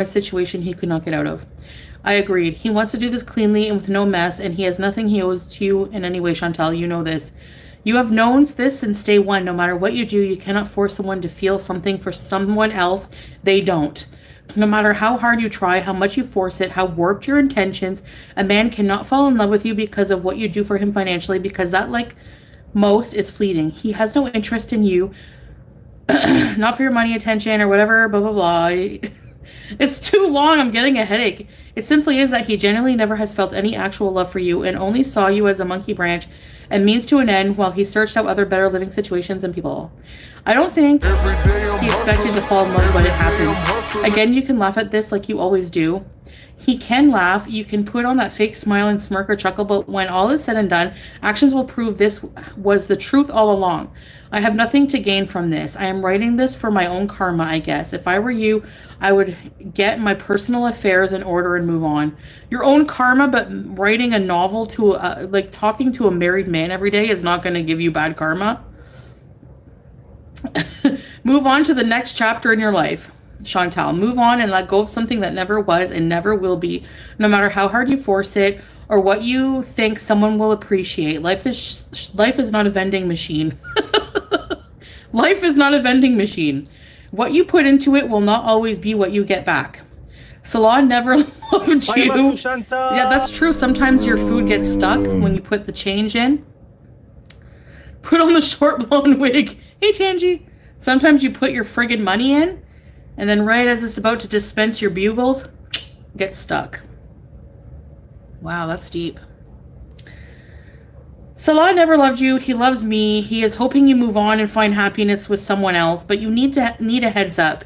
a situation he could not get out of. I agreed. He wants to do this cleanly and with no mess, and he has nothing he owes to you in any way, Chantal. You know this. You have known this since day one. No matter what you do, you cannot force someone to feel something for someone else they don't. No matter how hard you try, how much you force it, how warped your intentions, a man cannot fall in love with you because of what you do for him financially, because that, like most, is fleeting. He has no interest in you, not for your money, attention, or whatever, blah, blah, blah. It's too long. I'm getting a headache. It simply is that he genuinely never has felt any actual love for you and only saw you as a monkey branch and means to an end while he searched out other better living situations and people. I don't think he expected to fall in love when it happens. Again, you can laugh at this like you always do. He can laugh. You can put on that fake smile and smirk or chuckle, but when all is said and done, actions will prove this was the truth all along. I have nothing to gain from this. I am writing this for my own karma, I guess. If I were you, I would get my personal affairs in order and move on. Your own karma, but writing a novel to, like talking to a married man every day is not going to give you bad karma. Move on to the next chapter in your life, Chantal. Move on and let go of something that never was and never will be, no matter how hard you force it or what you think someone will appreciate. Life is not a vending machine. Life is not a vending machine. What you put into it will not always be what you get back. Salah never loved you. Yeah, that's true. Sometimes your food gets stuck when you put the change in. Put on the short blonde wig. Hey, Tangy. Sometimes you put your friggin' money in, and then right as it's about to dispense your bugles, get stuck. Wow, that's deep. Salah never loved you. He loves me. He is hoping you move on and find happiness with someone else, but you need a heads up.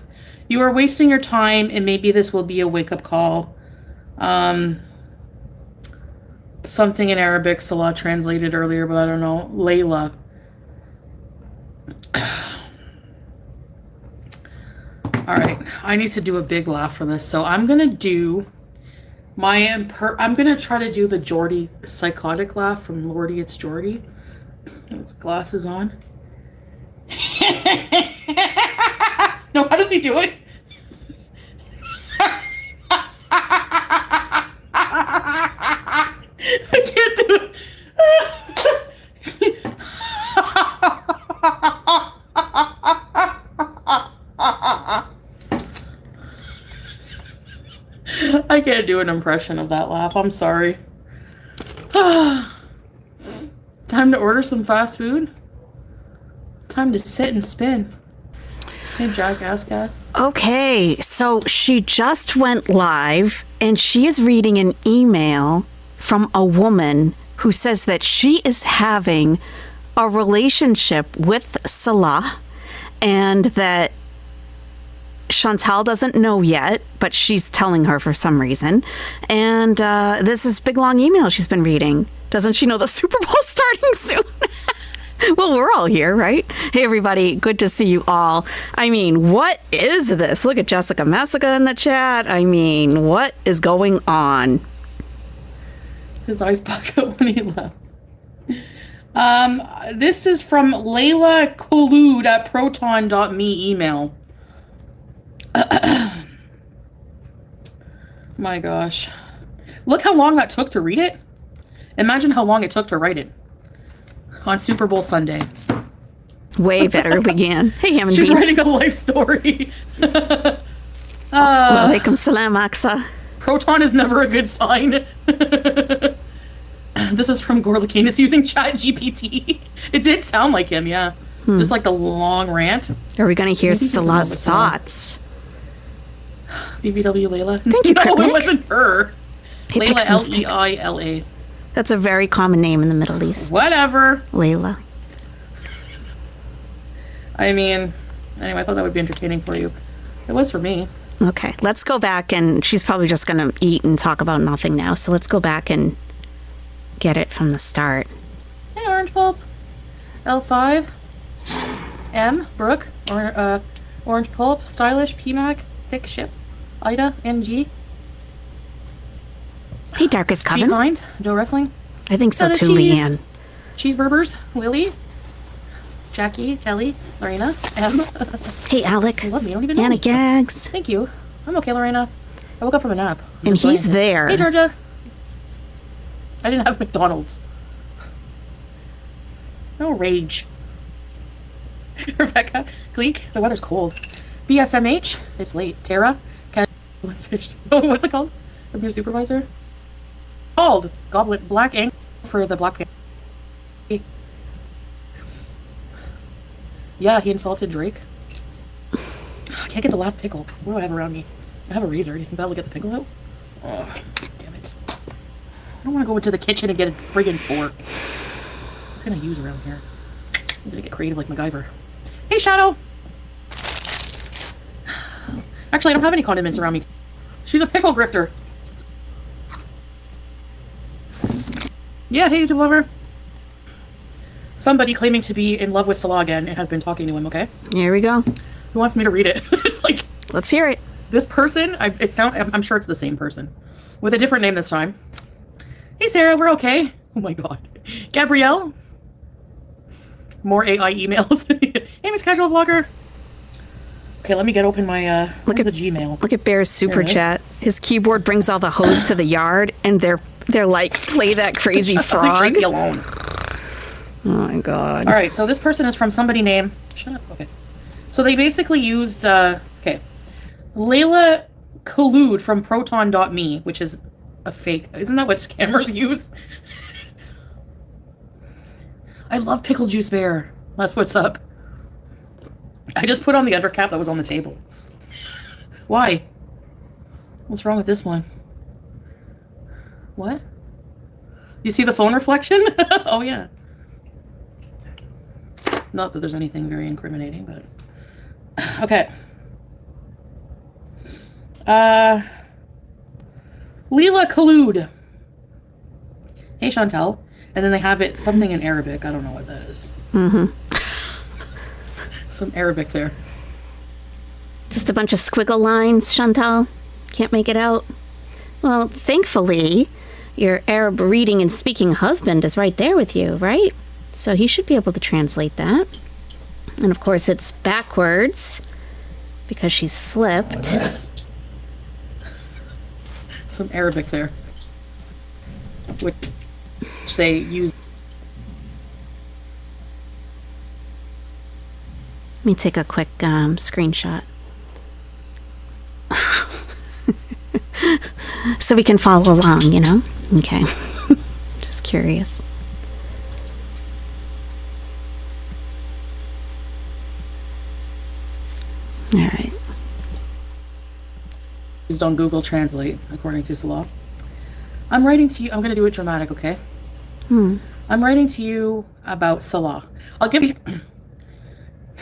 You are wasting your time, and maybe this will be a wake-up call. Something in Arabic Salah translated earlier, but I don't know. Layla. All right, I need to do a big laugh for this, so I'm gonna do I'm gonna try to do the Geordie psychotic laugh from Lordy It's Geordie. With glasses on. No, how does he do it? I can't do it. I can't do an impression of that laugh. I'm sorry. Time to order some fast food. Time to sit and spin. Hey, jackass cat. Okay, so she just went live and she is reading an email from a woman who says that she is having a relationship with Salah and that Chantal doesn't know yet, but she's telling her for some reason. And this is big long email she's been reading. Doesn't she know the Super Bowl's starting soon? Well, we're all here, right? Hey, everybody. Good to see you all. I mean, what is this? Look at Jessica Messica in the chat. I mean, what is going on? His eyes bug out when he laughs. This is from Layla Kholoud at proton.me email. My gosh. Look how long that took to read it. Imagine how long it took to write it. On Super Bowl Sunday. Way better began. Hey, Hammond She's Beans. writing a life story. Walaikum salam, Aksa. Proton is never a good sign. This is from Gorlakinus using ChatGPT. It did sound like him, yeah. Just like the long rant. Are we going to hear Salah's thoughts? BBW Layla. Thank you, No, Kermit. it wasn't her. Hey, Layla, Pixel Sticks. Leila. That's a very common name in the Middle East. Whatever. Layla. I mean, anyway, I thought that would be entertaining for you. It was for me. Okay, let's go back, and she's probably just going to eat and talk about nothing now. So let's go back and get it from the start. Hey, Orange Pulp. L5. M. Brooke. Or, Orange Pulp. Stylish. PMAC. Thick Ship. Ida. NG. Hey, Darkest Be Coven. Kind. Joe Wrestling. I think so Feta too, cheese. Leanne. Cheeseburgers. Lily. Jackie. Kelly. Lorena. M. Hey, Alec. You love me. I don't even know Anna me. Gags. Thank you. I'm okay, Lorena. I woke up from a nap. And he's there. Hey, Georgia. I didn't have McDonald's. No rage. Rebecca, Gleek, the weather's cold. BSMH, it's late. Tara, fish. Oh, what's it called? From your supervisor? Called Goblin Black Ink for the Black Panther. Yeah, he insulted Drake. I can't get the last pickle. What do I have around me? I have a razor. Do you think that'll get the pickle out? Oh, damn it. I don't want to go into the kitchen and get a friggin' fork. What can I use around here? I'm gonna get creative like MacGyver. Hey, Shadow! Actually, I don't have any condiments around me. She's a pickle grifter. Yeah, hey, YouTube lover. Somebody claiming to be in love with Salah again and has been talking to him, okay? Here we go. Who wants me to read it? It's like... Let's hear it. This person, I'm sure it's the same person. With a different name this time. Hey, Sarah, we're okay. Oh my god. Gabrielle? More AI emails. Hey, Miss Casual Vlogger. Okay, let me get open my, look at the Gmail. Look at Bear's super chat. His keyboard brings all the hoes to the yard, and they're like, play that crazy frog. Leave Tracy alone. Oh my god. All right, so this person is from somebody named... Shut up. Okay. So they basically used, okay. Layla Khalud from Proton.me, which is a fake. Isn't that what scammers use? I love pickle juice bear. That's what's up. I just put on the undercap that was on the table. Why? What's wrong with this one? What? You see the phone reflection? Oh, yeah. Not that there's anything very incriminating, but... Okay. Leela Khalud. Hey, Chantel. And then they have it, something in Arabic. I don't know what that is. Mm-hmm. Some Arabic there. Just a bunch of squiggle lines, Chantal. Can't make it out. Well, thankfully, your Arab reading and speaking husband is right there with you, right? So he should be able to translate that. And of course, it's backwards because she's flipped. Some Arabic there. Which they use. Let me take a quick screenshot. So we can follow along, you know? Okay. Just curious. All right. Used on Google Translate, according to Salah. I'm writing to you. I'm going to do it dramatic, okay? I'm writing to you about Salah. I'll give you...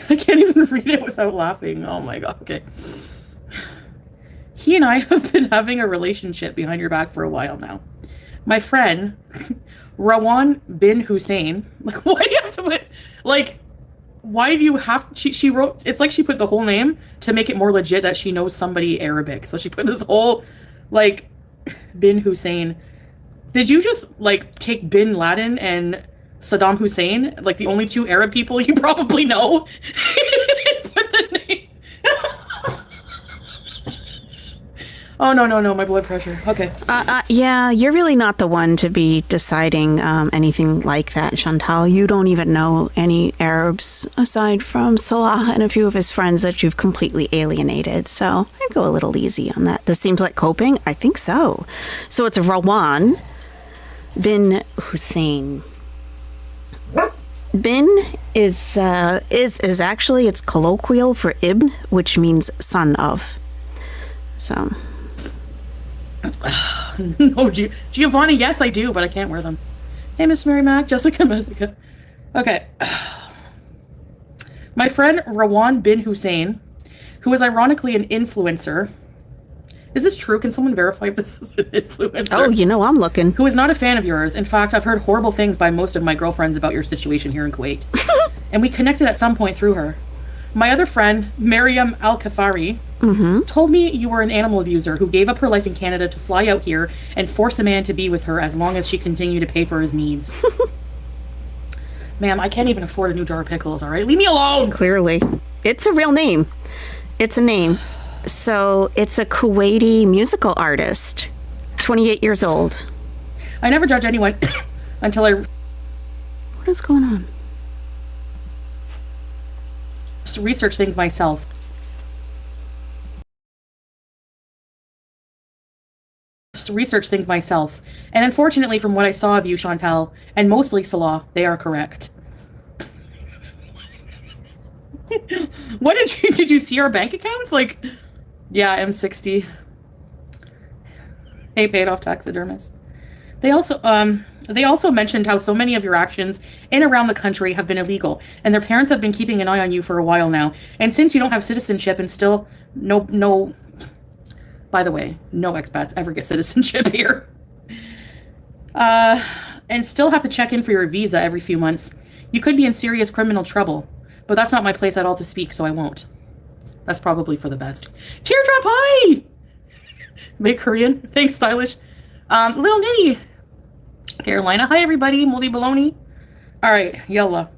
I can't even read it without laughing. Oh my god, okay. He and I have been having a relationship behind your back for a while now. My friend, Rawan bin Hussein, like, why do you have to put, like, why do you have, she wrote, it's like she put the whole name to make it more legit that she knows somebody Arabic. So she put this whole, like, bin Hussein. Did you just, like, take bin Laden and Saddam Hussein, like the only two Arab people you probably know? Put the name. Oh, no, my blood pressure. Okay. Yeah, you're really not the one to be deciding anything like that, Chantal. You don't even know any Arabs aside from Salah and a few of his friends that you've completely alienated. So I'd go a little easy on that. This seems like coping? I think so. So it's Rawan bin Hussein. Bin is actually, it's colloquial for ibn, which means son of. So... No, Giovanni, yes, I do, but I can't wear them. Hey, Miss Mary Mac, Jessica Mezika. Okay. My friend Rawan bin Hussein, who is ironically an influencer. Is this true? Can someone verify if this is an influencer? Oh, you know I'm looking. Who is not a fan of yours. In fact, I've heard horrible things by most of my girlfriends about your situation here in Kuwait. And we connected at some point through her. My other friend, Mariam Al-Kafari, told me you were an animal abuser who gave up her life in Canada to fly out here and force a man to be with her as long as she continued to pay for his needs. Ma'am, I can't even afford a new jar of pickles, all right? Leave me alone! Clearly. It's a real name. It's a name. So it's a Kuwaiti musical artist, 28 years old. I never judge anyone until I What is going on? research things myself. And unfortunately, from what I saw of you, Chantal, and mostly Salah, they are correct. What did you see our bank accounts? Like, yeah, I'm 60. Hey, paid off taxidermist. They also mentioned how so many of your actions in around the country have been illegal, and their parents have been keeping an eye on you for a while now. And since you don't have citizenship and still no, by the way, no expats ever get citizenship here. And still have to check in for your visa every few months. You could be in serious criminal trouble, but that's not my place at all to speak, so I won't. That's probably for the best. Teardrop, hi! Make Korean. Thanks, stylish. Little Nitty. Carolina, hi everybody. Moldy baloney. All right, yalla.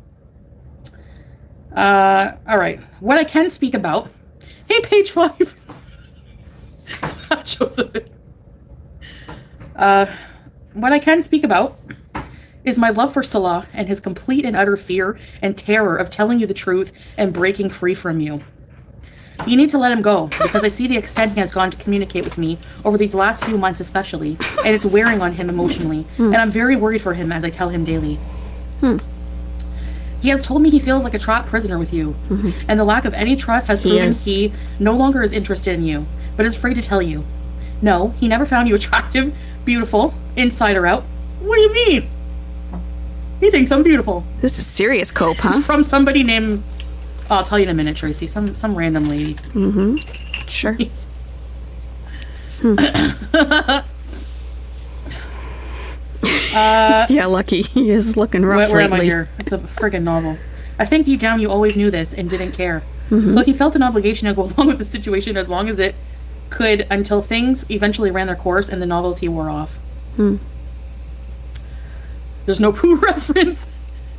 All right. What I can speak about. Hey, page 5. Joseph. What I can speak about is my love for Salah and his complete and utter fear and terror of telling you the truth and breaking free from you. You need to let him go, because I see the extent he has gone to communicate with me over these last few months especially, and it's wearing on him emotionally, and I'm very worried for him as I tell him daily. He has told me he feels like a trapped prisoner with you, and the lack of any trust has proven he no longer is interested in you, but is afraid to tell you. No, he never found you attractive, beautiful, inside or out. What do you mean? He thinks I'm beautiful. This is serious cope, huh? It's from somebody named... I'll tell you in a minute, Tracy. Some random lady. Sure. Yeah, lucky. He is looking rough where am I lately. here? It's a friggin' novel. I think deep down you always knew this and didn't care. So he felt an obligation to go along with the situation as long as it could until things eventually ran their course and the novelty wore off. There's no poo reference.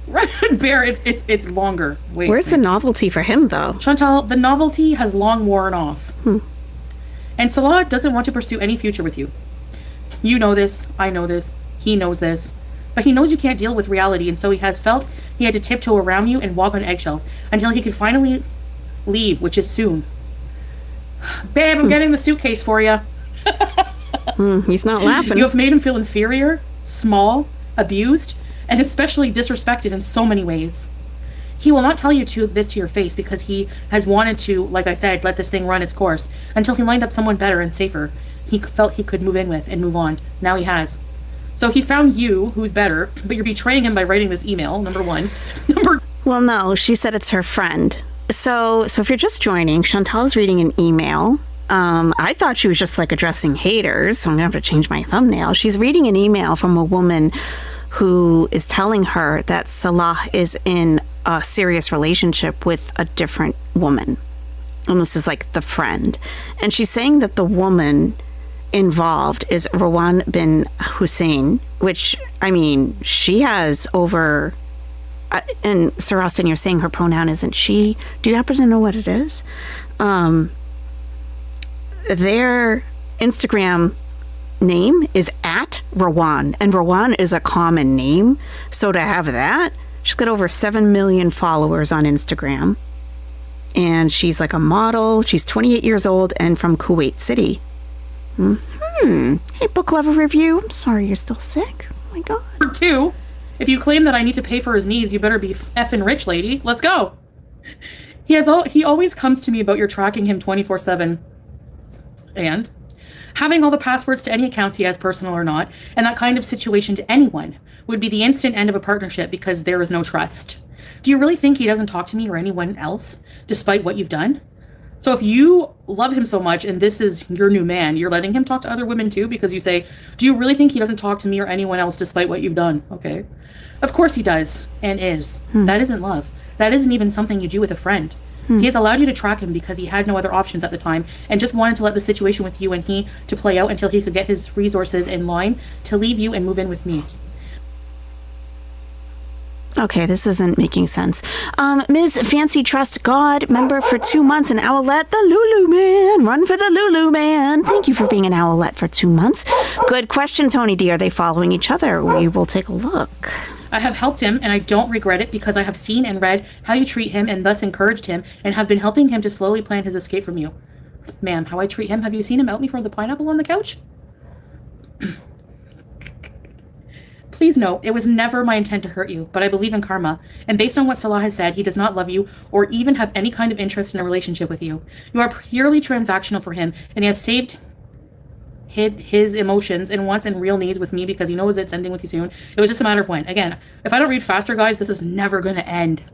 Red Bear, it's longer. Wait. Where's the novelty for him, though? Chantal, the novelty has long worn off. And Salah doesn't want to pursue any future with you. You know this, I know this, he knows this. But he knows you can't deal with reality, and so he has felt he had to tiptoe around you and walk on eggshells until he could finally leave, which is soon. Babe, I'm getting the suitcase for you. He's not laughing. You have made him feel inferior, small, abused, and especially disrespected in so many ways. He will not tell you this to your face because he has wanted to, like I said, let this thing run its course until he lined up someone better and safer he felt he could move in with and move on. Now he has. So he found you, who's better, but you're betraying him by writing this email, number one. Well, no, she said it's her friend. So if you're just joining, Chantal's reading an email. I thought she was just like addressing haters, so I'm going to have to change my thumbnail. She's reading an email from a woman who is telling her that Salah is in a serious relationship with a different woman. And this is like the friend. And she's saying that the woman involved is Rawan bin Hussein, which, I mean, she has over... and Sir Austin, you're saying her pronoun isn't she. Do you happen to know what it is? Their Instagram name is at Rawan, and Rawan is a common name. So to have that, she's got over 7 million followers on Instagram. And she's like a model. She's 28 years old and from Kuwait City. Hey, book lover review. I'm sorry you're still sick. Oh my God. Number two, if you claim that I need to pay for his needs, you better be effing rich, lady. Let's go. He always comes to me about your tracking him 24/7. And having all the passwords to any accounts he has, personal or not, and that kind of situation to anyone would be the instant end of a partnership because there is no trust. Do you really think he doesn't talk to me or anyone else, despite what you've done? So if you love him so much and this is your new man, you're letting him talk to other women too because you say, do you really think he doesn't talk to me or anyone else despite what you've done? Okay. Of course he does and is. That isn't love. That isn't even something you do with a friend. He has allowed you to track him because he had no other options at the time and just wanted to let the situation with you and he to play out until he could get his resources in line to leave you and move in with me. Okay, this isn't making sense. Ms. Fancy Trust God, member for 2 months, an owlet, the Lulu Man. Run for the Lulu Man. Thank you for being an owlet for 2 months. Good question, Tony D. Are they following each other? We will take a look. I have helped him, and I don't regret it because I have seen and read how you treat him and thus encouraged him and have been helping him to slowly plan his escape from you. Ma'am, how I treat him? Have you seen him out me for the pineapple on the couch? Please know, it was never my intent to hurt you, but I believe in karma, and based on what Salah has said, he does not love you or even have any kind of interest in a relationship with you. You are purely transactional for him, and he has hid his emotions and wants and real needs with me because he knows it's ending with you soon. It was just a matter of when. Again, if I don't read faster, guys, this is never going to end.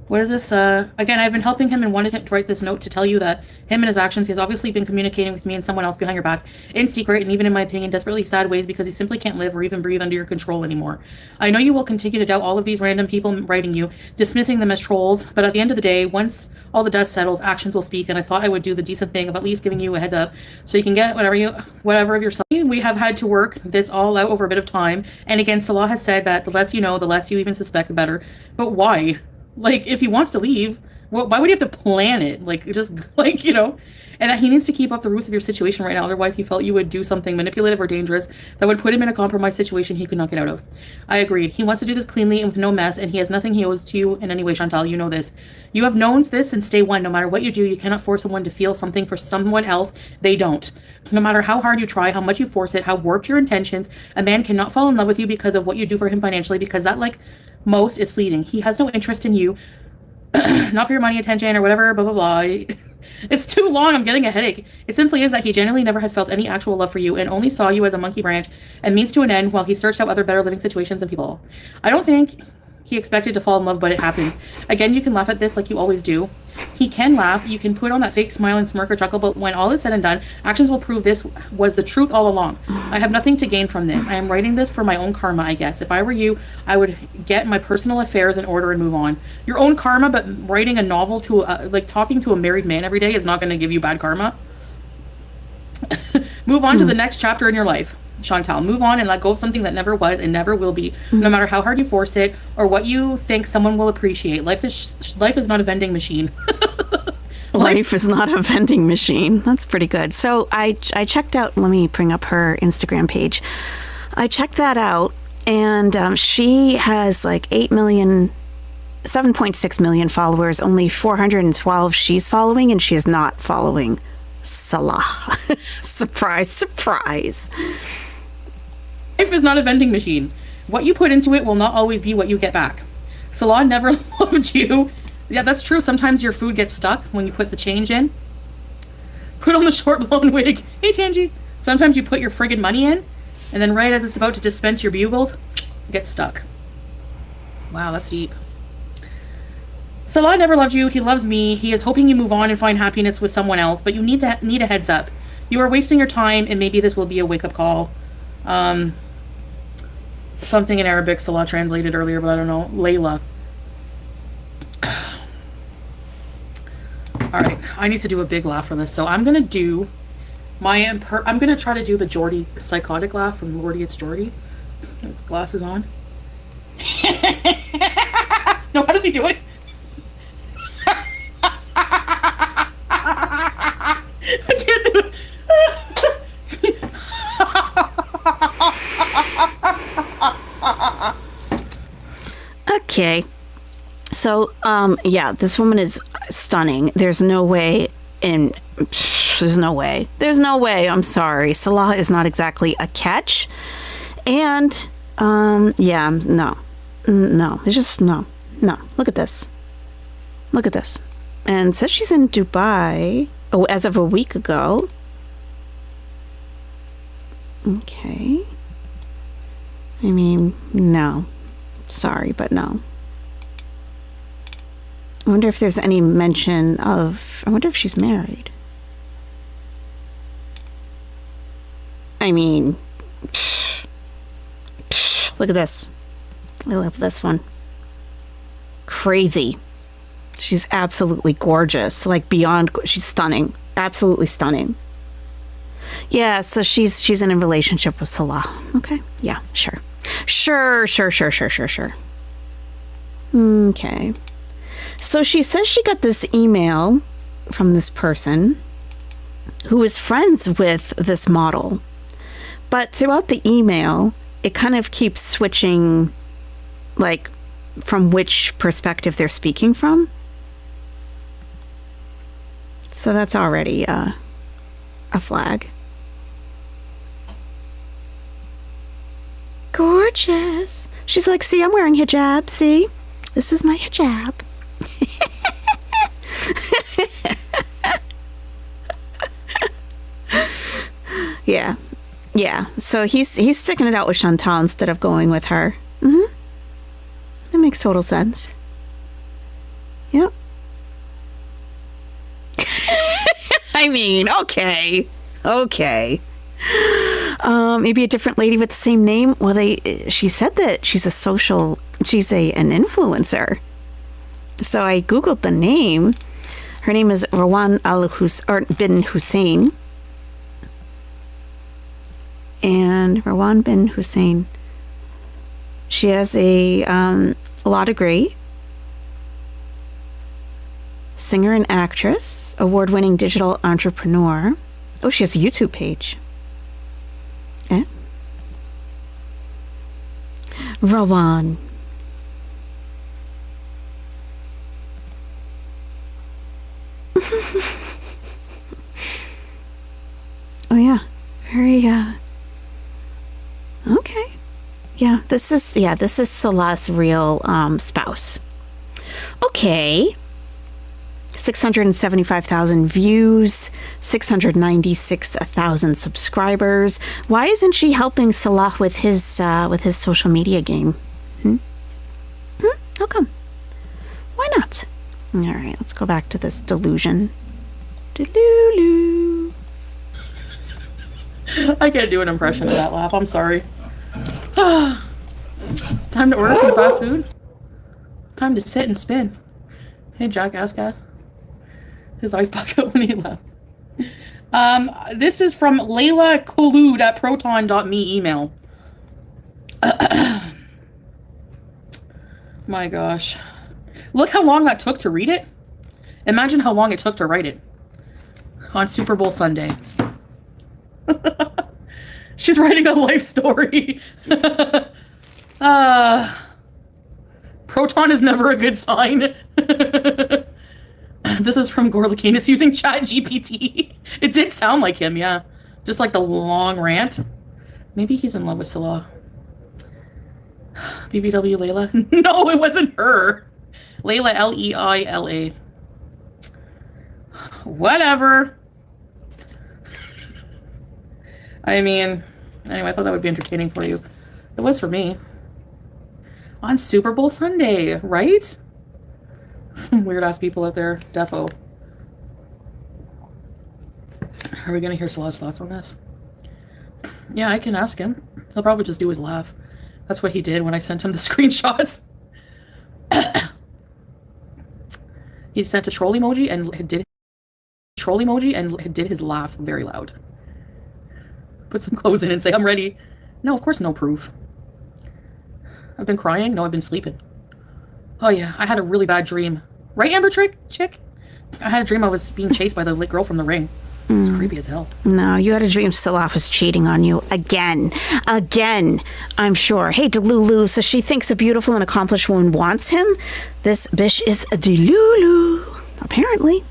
What is this? Again, I've been helping him and wanted to write this note to tell you that him and his actions, he has obviously been communicating with me and someone else behind your back in secret and even in my opinion, desperately sad ways because he simply can't live or even breathe under your control anymore. I know you will continue to doubt all of these random people writing you, dismissing them as trolls, but at the end of the day, once all the dust settles, actions will speak, and I thought I would do the decent thing of at least giving you a heads up so you can get whatever of yourself. We have had to work this all out over a bit of time, and again, Salah has said that the less you know, the less you even suspect, the better. But why? Like, if he wants to leave, why would he have to plan it? Like, just, like, and that he needs to keep up the roots of your situation right now. Otherwise, he felt you would do something manipulative or dangerous that would put him in a compromised situation he could not get out of. I agreed. He wants to do this cleanly and with no mess, and he has nothing he owes to you in any way, Chantal. You know this. You have known this since day one. No matter what you do, you cannot force someone to feel something for someone else they don't. No matter how hard you try, how much you force it, how warped your intentions, a man cannot fall in love with you because of what you do for him financially, because that, like most, is fleeting. He has no interest in you, not for your money, attention, or whatever, blah, blah, blah. It's too long. I'm getting a headache. It simply is that he genuinely never has felt any actual love for you and only saw you as a monkey branch and means to an end while he searched out other better living situations and people. I don't think he expected to fall in love, but it happens. Again, you can laugh at this like you always do. He can laugh. You can put on that fake smile and smirk or chuckle, but when all is said and done, actions will prove this was the truth all along. I have nothing to gain from this. I am writing this for my own karma, I guess. If I were you, I would get my personal affairs in order and move on. Your own karma, but writing a novel to, like, talking to a married man every day is not going to give you bad karma. Move on to the next chapter in your life. Chantal, move on and let go of something that never was and never will be, no matter how hard you force it or what you think someone will appreciate. Life is not a vending machine. Life is not a vending machine. That's pretty good. So I checked out, let me bring up her Instagram page. I checked that out, and she has like 7.6 million followers, only 412 she's following, and she is not following Salah. Surprise, surprise. Life is not a vending machine. What you put into it will not always be what you get back. Salah never loved you. Yeah, that's true. Sometimes your food gets stuck when you put the change in. Put on the short blown wig. Hey, Tangy. Sometimes you put your friggin' money in, and then right as it's about to dispense your bugles, it gets stuck. Wow, that's deep. Salah never loved you. He loves me. He is hoping you move on and find happiness with someone else, but you need a heads up. You are wasting your time, and maybe this will be a wake-up call. Something in Arabic Salah translated earlier, but I don't know. Layla. All right, I need to do a big laugh for this, so I'm gonna do I'm gonna try to do the Geordie psychotic laugh from Lordy It's Geordie. With glasses on. No, how does he do it? I can't do it. Okay. So, yeah, this woman is stunning. There's no way. I'm sorry. Salah is not exactly a catch. And, yeah, no. It's just, no. Look at this. And it says she's in Dubai. Oh, as of a week ago. Okay. I mean, no. Sorry, but no. I wonder if there's any mention of... I wonder if she's married. I mean... Look at this. I love this one. Crazy. She's absolutely gorgeous. Like, beyond... She's stunning. Absolutely stunning. Yeah, so she's in a relationship with Salah. Okay. Yeah, sure. Sure. Okay. So she says she got this email from this person who is friends with this model. But throughout the email, it kind of keeps switching, like, from which perspective they're speaking from. So that's already a flag. Gorgeous. She's like, see, I'm wearing hijab. See? This is my hijab. Yeah. Yeah. So he's sticking it out with Chantal instead of going with her. Mm-hmm. That makes total sense. Yep. I mean, okay. Maybe a different lady with the same name. Well, she said that she's an influencer. So I Googled the name. Her name is Rawan bin Hussein. And Rawan bin Hussein, she has a law degree, singer and actress, award-winning digital entrepreneur. Oh, she has a YouTube page. Rawan. Oh yeah, very okay. Yeah, this is Salah's real spouse. Okay. 675,000 views, 696,000 subscribers. Why isn't she helping Salah with his social media game? How come? Why not? All right, let's go back to this delusion. Delulu. I can't do an impression of that laugh. I'm sorry. Time to order some fast food. Time to sit and spin. Hey, jackass. His eyes pop out when he laughs. This is from Layla Khulud at proton.me email. My gosh. Look how long that took to read it. Imagine how long it took to write it. On Super Bowl Sunday. She's writing a life story. Proton is never a good sign. This is from Gorlakinus using ChatGPT. It did sound like him, yeah. Just like the long rant. Maybe he's in love with Salah. BBW Layla? No, it wasn't her. Layla, Leila. Whatever. I mean, anyway, I thought that would be entertaining for you. It was for me. On Super Bowl Sunday, right? Some weird-ass people out there. Defo. Are we going to hear Salah's thoughts on this? Yeah, I can ask him. He'll probably just do his laugh. That's what he did when I sent him the screenshots. He sent a troll emoji and did his laugh very loud. Put some clothes in and say, I'm ready. No, of course, no proof. I've been crying. No, I've been sleeping. Oh yeah, I had a really bad dream. Right, Amber Chick? I had a dream I was being chased by the girl from The Ring. It's creepy as hell. No, you had a dream Salah was cheating on you again, I'm sure. Hey, Delulu, so she thinks a beautiful and accomplished woman wants him? This bish is a Delulu, apparently.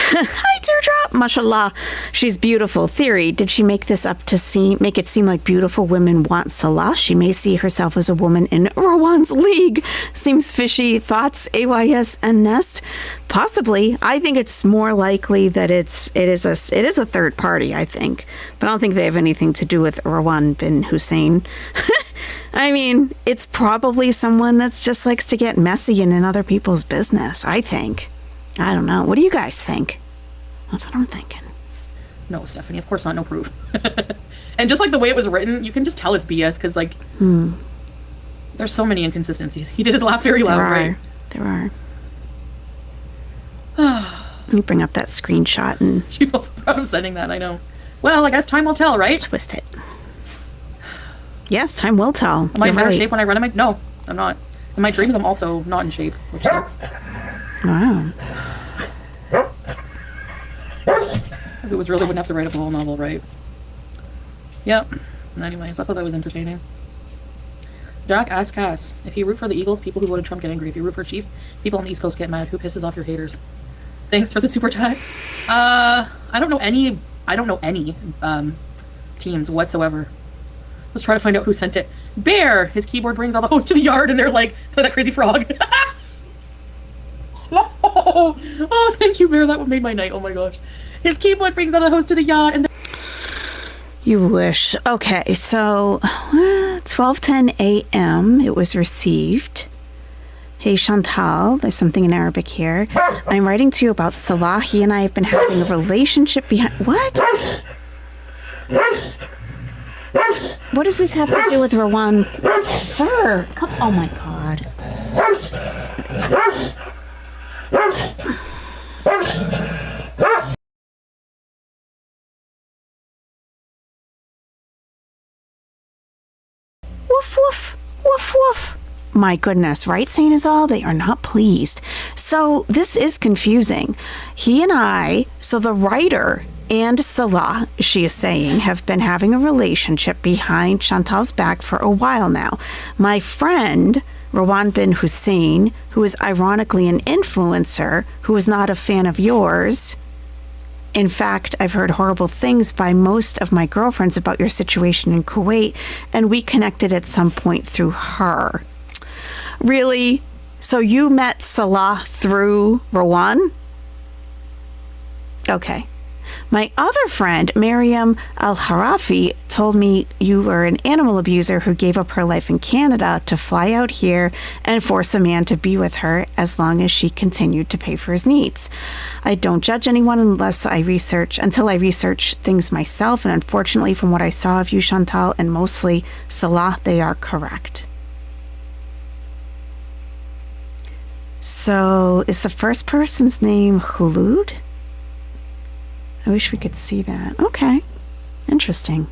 Hi, Teardrop. Mashallah. She's beautiful. Theory. Did she make this up to make it seem like beautiful women want Salah? She may see herself as a woman in Rowan's league. Seems fishy. Thoughts, AYS and Nest? Possibly. I think it's more likely that it is a third party, I think. But I don't think they have anything to do with Rawan bin Hussein. I mean, it's probably someone that's just likes to get messy and in other people's business, I think. I don't know. What do you guys think? That's what I'm thinking. No, Stephanie, of course not. No proof. And just like the way it was written, you can just tell it's BS because, like, there's so many inconsistencies. He did his laugh very loud, right? There are. Let me bring up that screenshot and... She feels proud of sending that, I know. Well, I guess time will tell, right? Twist it. Yes, time will tell. Am I in You're better right. shape when I run in my... No, I'm not. In my dreams, I'm also not in shape, which sucks. Wow. If it was really, wouldn't have to write a whole novel, right? Yep. Anyways, I thought that was entertaining. Jack asks Cass, if you root for the Eagles, people who voted Trump get angry. If you root for Chiefs, people on the East Coast get mad. Who pisses off your haters? Thanks for the super chat. I don't know any teams whatsoever. Let's try to find out who sent it. Bear! His keyboard brings all the hosts to the yard and they're like, oh, that crazy frog. No! Oh, thank you, Bear. That one made my night. Oh my gosh. His keyboard brings all the hosts to the yard and You wish. Okay, so 12:10 a.m. it was received. Hey Chantal, there's something in Arabic here. I'm writing to you about Salah. He and I have been having a relationship behind... What? What does this have to do with Rowan? Sir, come... Oh my God. Woof, woof, woof, woof. My goodness, right, Saint Azal? They are not pleased. So this is confusing. He and I, so the writer and Salah, she is saying, have been having a relationship behind Chantal's back for a while now. My friend, Rawan bin Hussein, who is ironically an influencer, who is not a fan of yours. In fact, I've heard horrible things by most of my girlfriends about your situation in Kuwait, and we connected at some point through her. Really? So you met Salah through Rawan? Okay. My other friend, Mariam Al-Harafi, told me you were an animal abuser who gave up her life in Canada to fly out here and force a man to be with her as long as she continued to pay for his needs. I don't judge anyone until I research things myself, and unfortunately from what I saw of you, Chantal, and mostly Salah, they are correct. So, is the first person's name Khulud? I wish we could see that. Okay. Interesting.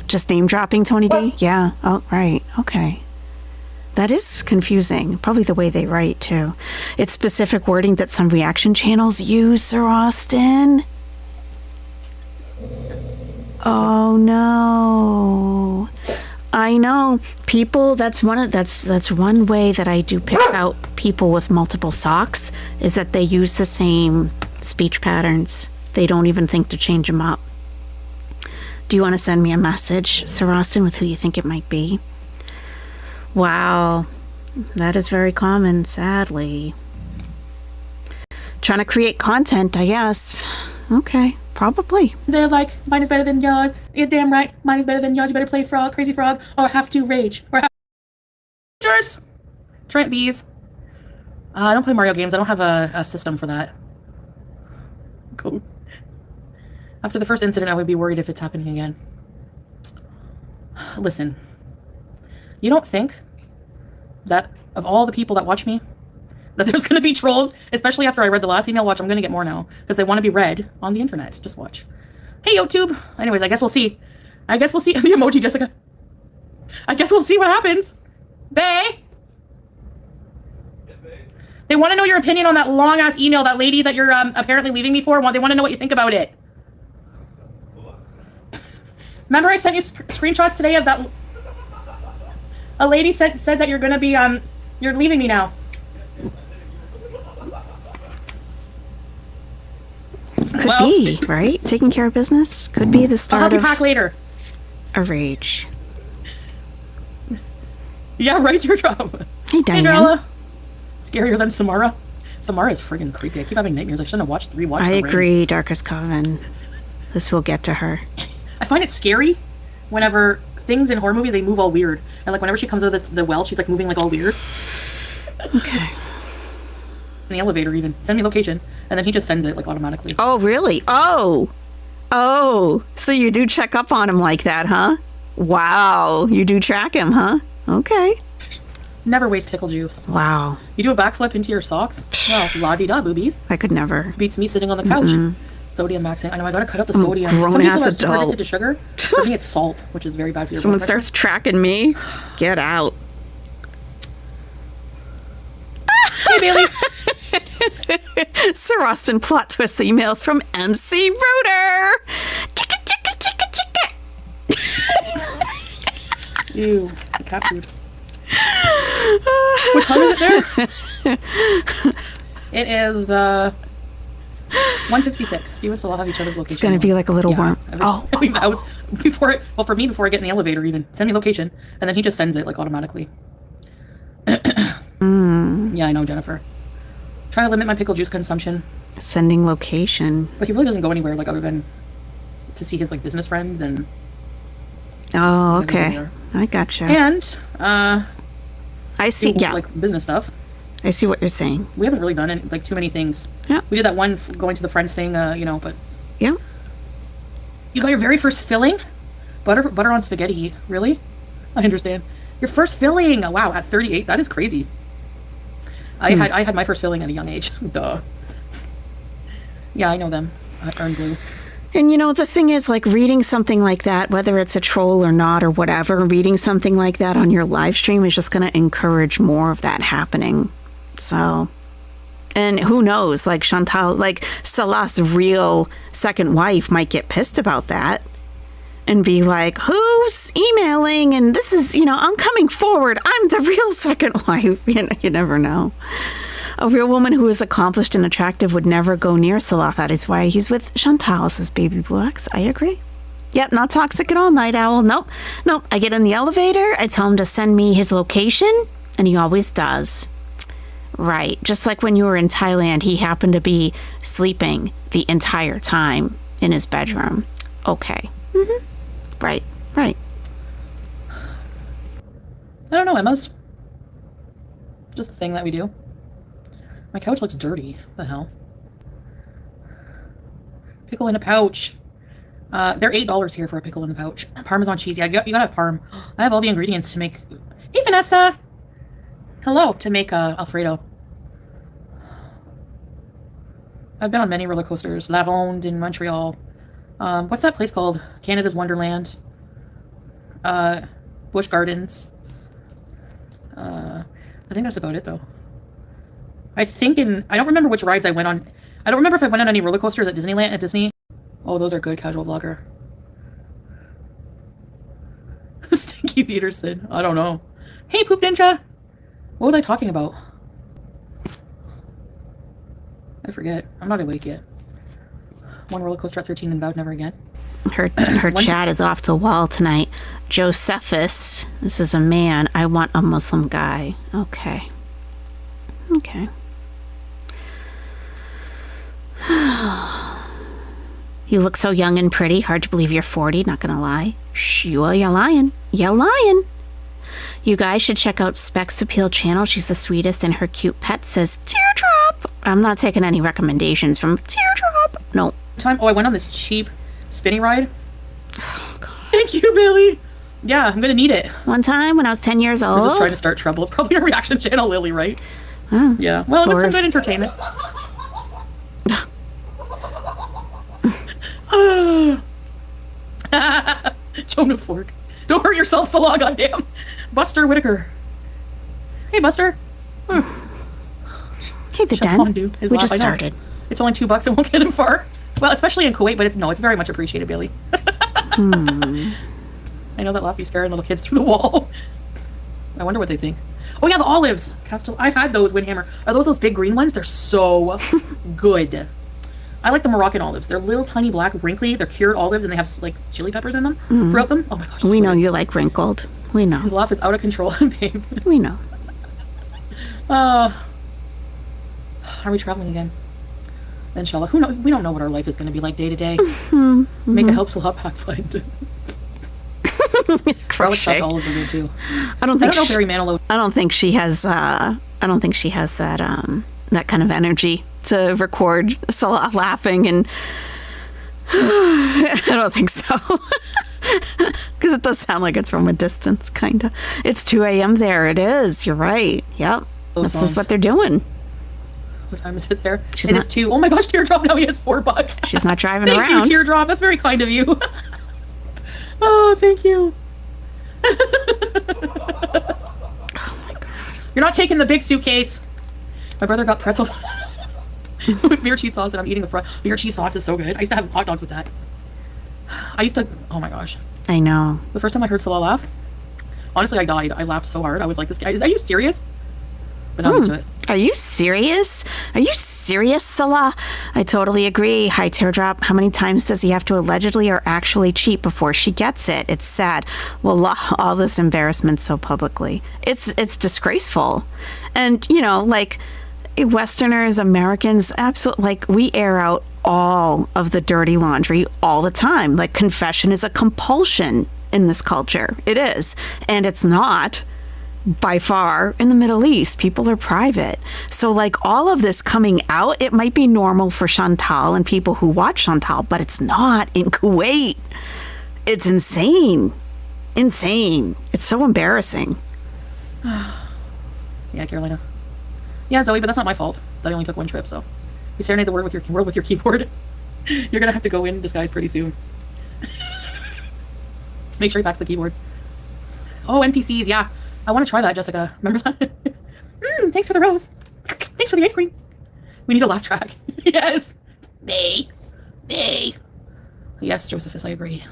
Just name dropping, Tony D? Yeah. Oh, right. Okay. That is confusing. Probably the way they write, too. It's specific wording that some reaction channels use, Sir Austin. Oh, no. I know. People, that's one way that I do pick out people with multiple socks, is that they use the same speech patterns. They don't even think to change them up. Do you want to send me a message, Sir Austin, with who you think it might be? Wow. That is very common, sadly. Trying to create content, I guess. Okay, probably. they're like, mine is better than yours. You're damn right. Mine is better than yours. You better play frog, crazy frog, or have to rage. Or have Trent Bees. I don't play Mario games. I don't have a system for that. Cool. After the first incident, I would be worried if it's happening again. Listen, you don't think that of all the people that watch me, that there's going to be trolls, especially after I read the last email? Watch, I'm going to get more now, because they want to be read on the internet. Just watch. Hey, YouTube. Anyways, I guess we'll see. The emoji, Jessica. I guess we'll see what happens. Bae? They want to know your opinion on that long-ass email, that lady that you're apparently leaving me for. They want to know what you think about it. Remember I sent you screenshots today of that... A lady said that you're going to be, you're leaving me now. Could be, right? Taking care of business could be the start I'll help you pack later. A rage. Yeah, right, Teardrop. Hey, Diane. Hey, Darla. Scarier than Samara. Samara is friggin' creepy. I keep having nightmares. I shouldn't have rewatched I agree, Darkest Coven. This will get to her. I find it scary whenever things in horror movies, they move all weird. And like whenever she comes out of the well, she's like moving like all weird. Okay. In the elevator even. Send me location. And then he just sends it like automatically. Oh, really? Oh, so you do check up on him like that, huh? Wow. You do track him, huh? Okay. Never waste pickle juice. Wow. You do a backflip into your socks? Well, la-di-da, boobies. I could never. Beats me sitting on the couch Sodium maxing. I know I gotta cut out the sodium. Grown Some people ass are super adult. addicted to sugar. For me, it's salt, which is very bad for your Someone blood pressure. starts tracking me. Get out. Hey, Bailey. Sir Austin plot twist emails from MC Rooter. Chicka, chicka, chicka, chicka. Ew, cat food. What time is it there? It is 1:56. You and Salah have each other's location. It's going to be like a little warm. Oh, that was before it. Well, for me, before I get in the elevator, even send me location, and then he just sends it like automatically. Yeah, I know, Jennifer. Trying to limit my pickle juice consumption, Sending location. but he really doesn't go anywhere like other than to see his like business friends and Oh, okay. there. I gotcha. and I see. do, Yeah, like business stuff. I see what you're saying. We haven't really done any, like too many things. Yeah. We did that one going to the friends thing, but Yeah. you got your very first filling, butter on spaghetti. Really? I understand. Your first filling. Wow, at 38, that is crazy. I had my first filling at a young age. Duh. Yeah, I know them. Earn Blue. And the thing is, like, reading something like that, whether it's a troll or not or whatever, reading something like that on your live stream is just going to encourage more of that happening. So, and who knows, like Chantal, like Salah's real second wife might get pissed about that and be like, who's emailing? And this is, I'm coming forward. I'm the real second wife. You never know. A real woman who is accomplished and attractive would never go near Salah. That is why he's with Chantal, says Baby Blue X. I agree. Yep, not toxic at all, Night Owl. Nope. I get in the elevator, I tell him to send me his location, and he always does. Right. Just like when you were in Thailand, he happened to be sleeping the entire time in his bedroom. Okay. Mm-hmm. Right. I don't know, Emma's. Just a thing that we do. My couch looks dirty. What the hell? Pickle in a pouch. They're $8 here for a pickle in a pouch. Parmesan cheese. Yeah, you gotta have parm. I have all the ingredients to make... Hey, Vanessa! Hello. To make Alfredo. I've been on many roller coasters. La Ronde in Montreal. What's that place called? Canada's Wonderland. Busch Gardens. I think that's about it, though. I don't remember which rides I went on. I don't remember if I went on any roller coasters at Disney. Oh, those are good, casual vlogger. Stinky Peterson. I don't know. Hey, Poop Ninja. What was I talking about? I forget. I'm not awake yet. One roller coaster at 13 and vowed never again. Her chat is off the wall tonight. Josephus. This is a man. I want a Muslim guy. Okay. You look so young and pretty. Hard to believe you're 40. Not gonna lie. Shh, you're lying. You're lying. You guys should check out Specs Appeal channel. She's the sweetest, and her cute pet says Teardrop. I'm not taking any recommendations from Teardrop. No. I went on this cheap spinny ride. Oh, God. Thank you, Billy. Yeah, I'm gonna need it. One time when I was 10 years old. We're just trying to start trouble. It's probably a reaction channel, Lily, right? Oh. Yeah. Well, it was some good entertainment. Jonah Fork. Don't hurt yourself, Salah, goddamn. Buster Whitaker. Hey, Buster. Hey, the Chef den. Fondue is We laugh, just I know. started. It's only $2. It won't get him far. Well, especially in Kuwait, but it's very much appreciated, Billy. I know that laugh be scaring little kids through the wall. I wonder what they think. Oh yeah, the olives. I've had those, Windhammer. Are those big green ones? They're so good. I like the Moroccan olives. They're little tiny black, wrinkly. They're cured olives, and they have like chili peppers in them throughout them. Oh my gosh. We know you like wrinkled. We know. His laugh is out of control, babe. We know. Are we traveling again? Inshallah. We don't know what our life is going to be like day to day. Make a help Salah pack find. Garlic soft olives are good too. I don't know Barry Manilow. I don't think she has. I don't think she has that that kind of energy to record Salah laughing, and I don't think so. Because it does sound like it's from a distance, kind of. It's 2 a.m. there. It is. You're right. Yep. This is what they're doing. What time is it there? She's It not- is 2. Oh my gosh, Teardrop, now he has $4. She's not driving Thank around. you, Teardrop. That's very kind of you. Oh, thank you. Oh my God. You're not taking the big suitcase. My brother got pretzels with beer cheese sauce, and I'm eating the front. Beer cheese sauce is so good. I used to have hot dogs with that. Oh my gosh. I know. The first time I heard Salah laugh, honestly, I died. I laughed so hard. I was like, this guy, are you serious? But now I'm used to it. Are you serious? Are you serious, Salah? I totally agree. Hi, Teardrop. How many times does he have to allegedly or actually cheat before she gets it? It's sad. Well, all this embarrassment so publicly. It's disgraceful. And, you know, like, Westerners, Americans, absolutely, like, we air out all of the dirty laundry all the time. Like, confession is a compulsion in this culture. It is. And it's not by far in the Middle East. People are private. So like all of this coming out, it might be normal for Chantal and people who watch Chantal, but it's not in Kuwait. It's insane. Insane. It's so embarrassing. Yeah, Carolina. Yeah, Zoe, but that's not my fault. That I only took one trip, so. You serenade the world with your keyboard. You're gonna have to go in disguise pretty soon. Make sure he packs the keyboard. Oh, NPCs, yeah. I want to try that, Jessica. Remember that? Thanks for the rose. Thanks for the ice cream. We need a laugh track. Yes. They. Yes, Josephus, I agree.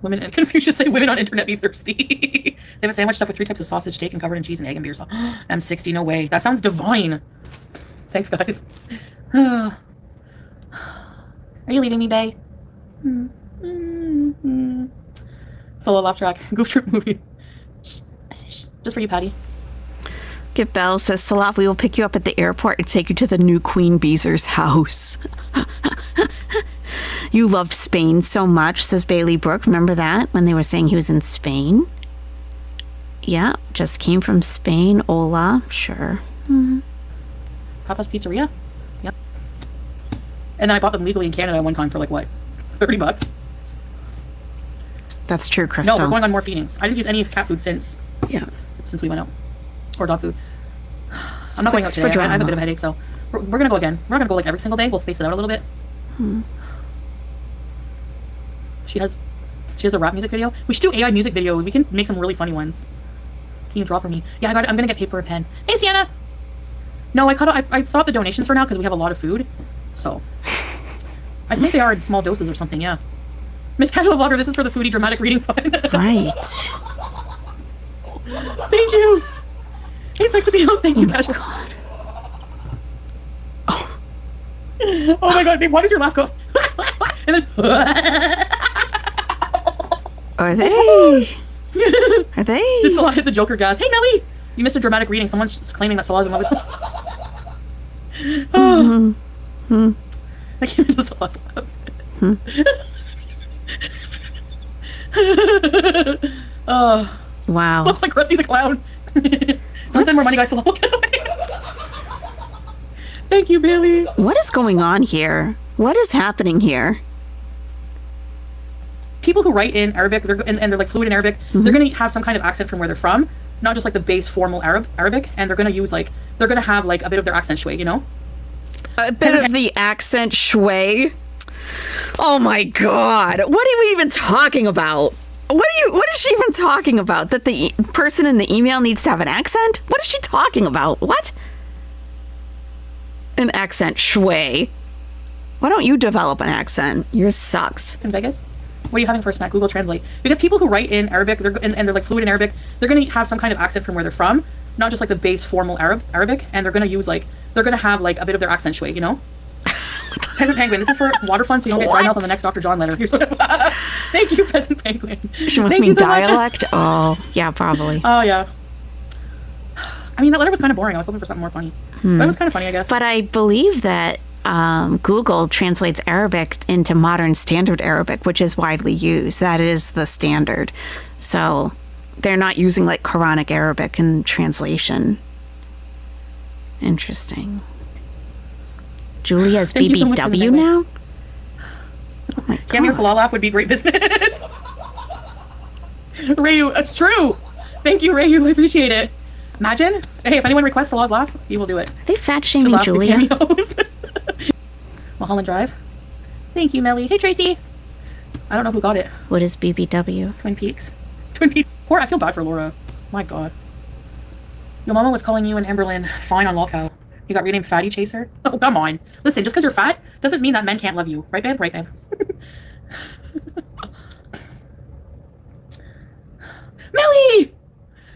Women, and Confucius say women on internet be thirsty. They have a sandwich stuffed with 3 types of sausage, steak, and covered in cheese and egg and beer sauce. M60, no way. That sounds divine. Thanks, guys. Are you leaving me, bae? Solo laugh track. Goof Troop movie. Just for you, Patty. Get Bell says, Salah, we will pick you up at the airport and take you to the new Queen Beezer's house. You loved Spain so much, says Bailey Brooke. Remember that when they were saying he was in Spain? Yeah, just came from Spain. Hola, sure. Papa's Pizzeria? Yep. And then I bought them legally in Canada one time for like what? $30? That's true, Crystal. No, we're going on more feedings. I didn't use any cat food since we went out. Or dog food. I'm not going out today. I have a bit of a headache, so we're going to go again. We're not going to go like every single day. We'll space it out a little bit. She has a rap music video. We should do AI music video. We can make some really funny ones. Can you draw for me? Yeah, I got it. I'm going to get paper and pen. Hey, Sienna! No, I stopped the donations for now because we have a lot of food. So, I think they are in small doses or something, yeah. Miss Casual Vlogger, this is for the Foodie dramatic reading fun. Right. Thank you. Hey, Spikes Video. Thank you, Casual. God. Oh my god, babe, why does your laugh go? And then... Are they? Are they? Did Salah hit the Joker gas? Hey, Melly! You missed a dramatic reading. Someone's just claiming that Salah's in love with him. I can't even just Salah's laugh. Wow. Looks like Krusty the Clown. Don't send more money, guys. Salah. Thank you, Bailey. What is going on here? What is happening here? People who write in Arabic, and they're like fluent in Arabic, they're going to have some kind of accent from where they're from, not just like the base formal Arabic, and there going to have like a bit of their accent shui, you know? A bit of the accent shui. Oh my god. What are we even talking about? What is she even talking about? That the person in the email needs to have an accent? What is she talking about? What? An accent shui. Why don't you develop an accent? Yours sucks. In Vegas? What are you having for a snack? Google Translate. Because people who write in Arabic, and they're like fluent in Arabic, they're going to have some kind of accent from where they're from, not just like the base formal Arabic, and they're going to have like a bit of their accent shui, you know? Peasant Penguin, this is for water fun so you don't get dry mouth on the next Dr. John letter. Here's what Thank you, Peasant Penguin. She must mean dialect? Oh, yeah, probably. Oh, yeah. I mean, that letter was kind of boring. I was hoping for something more funny. But it was kind of funny, I guess. But I believe that Google translates Arabic into modern standard Arabic, which is widely used. That is the standard. So they're not using like Quranic Arabic in translation. Interesting. Julia's BBW now? Oh my God. Cameo Salah laugh would be great business. Rayu, it's true. Thank you, Rayu. I appreciate it. Imagine. Hey, if anyone requests a Law's Laugh, he will do it. Are they fat She'll shaming laugh through Julia? cameos. Mulholland Drive. Thank you, Melly. Hey, Tracy. I don't know who got it. What is BBW? Twin Peaks. Twin Peaks. Poor, I feel bad for Laura. My God. Your mama was calling you and Amberlynn fine on Lolcow. You got renamed Fatty Chaser? Oh, come on. Listen, just because you're fat doesn't mean that men can't love you. Right, babe? Right, babe? Melly!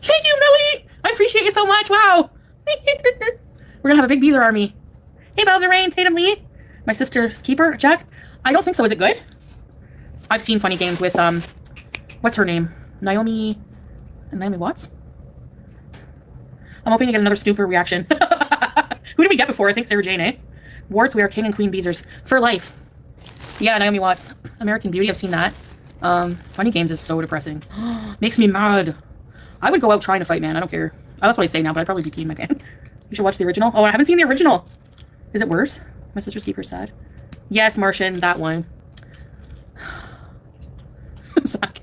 Thank you, Melly! I appreciate you so much. Wow. We're going to have a big Beezer army. Hey, Bob the Rain, Tatum Lee. My sister's keeper, Jack. I don't think so. Is it good? I've seen funny games with, what's her name? Naomi Watts? I'm hoping to get another Snooper reaction. Who did we get before? I think Sarah Jane, eh? Wards, we are King and Queen Beezers. For life. Yeah, Naomi Watts. American Beauty, I've seen that. Funny games is so depressing. Makes me mad. I would go out trying to fight, man. I don't care. Oh, that's what I say now, but I'd probably be peeing my pants. You should watch the original. Oh, I haven't seen the original. Is it worse? My sister's keeper sad. Yes, Martian, that one. Zach.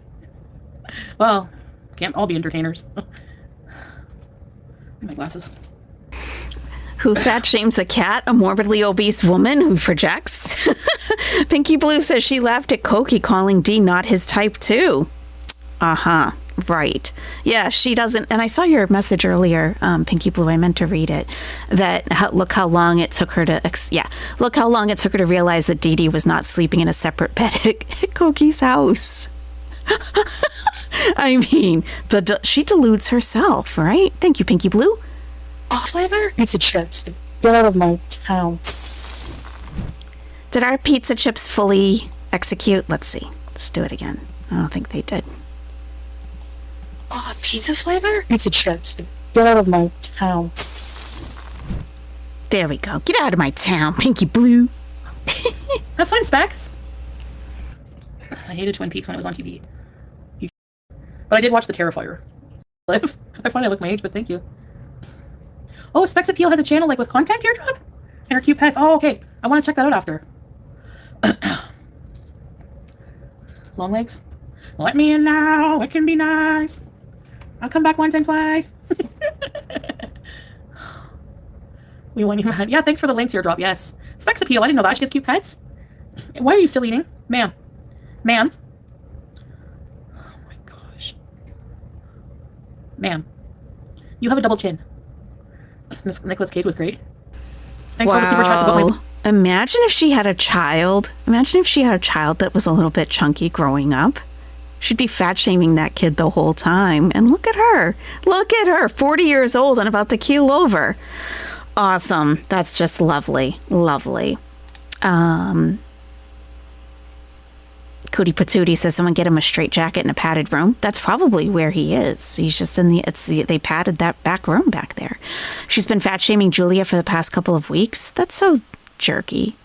Well, can't all be entertainers. My glasses. Who fat shames a cat? A morbidly obese woman who projects? Pinky Blue says she laughed at Koki calling Dee not his type too. Uh-huh. Right. Yeah, she doesn't. And I saw your message earlier, Pinky Blue. I meant to read it. Look how long it took her to. Look how long it took her to realize that Dee Dee was not sleeping in a separate bed at Koki's house. I mean, she deludes herself, right? Thank you, Pinky Blue. Oh, flavor? Pizza chips. Get out of my town. Did our pizza chips fully execute? Let's see. Let's do it again. I don't think they did. Oh, pizza flavor? Pizza chips. Get out of my town. There we go. Get out of my town, Pinky Blue. Have fun, Specs. I hated Twin Peaks when it was on TV. But I did watch The Terrifier. I find I look my age, but thank you. Oh, Specs Appeal has a channel like with content teardrop? And her cute pets. Oh, okay. I want to check that out after. Long legs. Let me in now. It can be nice. I'll come back once and twice. We want you mad. Yeah, thanks for the link teardrop. Yes. Specs Appeal. I didn't know that. She has cute pets. Why are you still eating? Ma'am. Ma'am. Oh my gosh. Ma'am. You have a double chin. Miss Nicolas Cage was great. Thanks for all the super chats about my... Imagine if she had a child. Imagine if she had a child that was a little bit chunky growing up. She'd be fat shaming that kid the whole time. And look at her. Look at her. 40 years old and about to keel over. Awesome. That's just lovely. Lovely. Cootie Patootie says someone get him a straight jacket in a padded room. That's probably where he is. He's just in they padded that back room back there. She's been fat shaming Julia for the past couple of weeks. That's so jerky.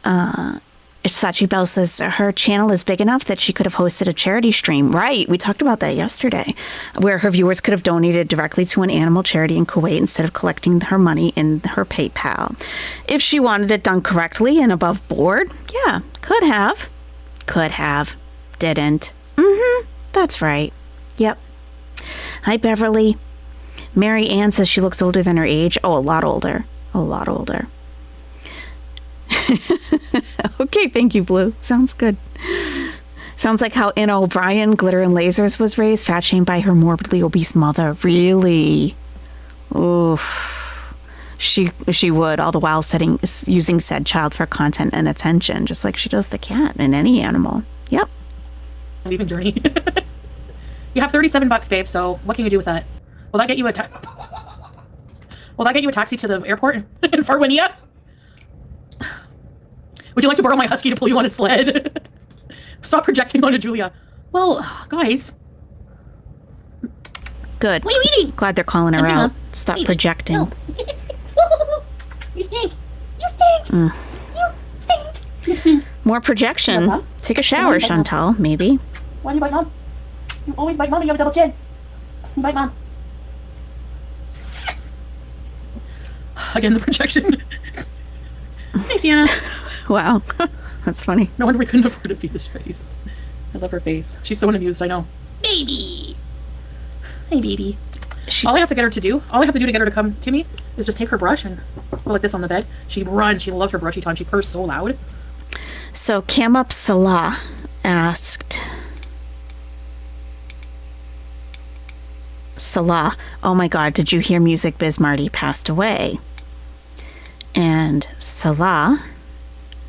Sachi Bell says her channel is big enough that she could have hosted a charity stream. Right. We talked about that yesterday, where her viewers could have donated directly to an animal charity in Kuwait instead of collecting her money in her PayPal. If she wanted it done correctly and above board, yeah, could have. Could have. Didn't. That's right. Yep. Hi, Beverly. Mary Ann says she looks older than her age. Oh, a lot older. A lot older. Okay, thank you, Blue. Sounds good. Sounds like how Anna O'Brien, Glitter and Lasers, was raised, fat shamed by her morbidly obese mother. Really? Oof. She would, all the while using said child for content and attention, just like she does the cat and any animal. Yep. Leaving journey. You have $37, babe, so what can you do with that? Will that get you a taxi to the airport in Farwinia? Would you like to borrow my husky to pull you on a sled? Stop projecting onto Julia. Well, guys. Good. What are you eating? Glad they're calling her out. Stop Baby. projecting. No. You stink. You stink. You stink. You stink. More projection. Yes, Mom? Take a shower, Chantal, maybe. Why do you bite Mom? You always bite Mom and you have a double chin. You bite Mom. Again, the projection. Thanks, Sienna. Wow. That's funny. No wonder we couldn't afford to feed the strays. I love her face. She's so unamused, I know. Baby! Hi, baby. all I have to get her to do, all I have to do to get her to come to me is just take her brush and go like this on the bed. She'd run. She loves her brushy time. She purrs so loud. So Kamup Salah asked, Salah, oh my God, did you hear Music Biz Marty passed away? And Salah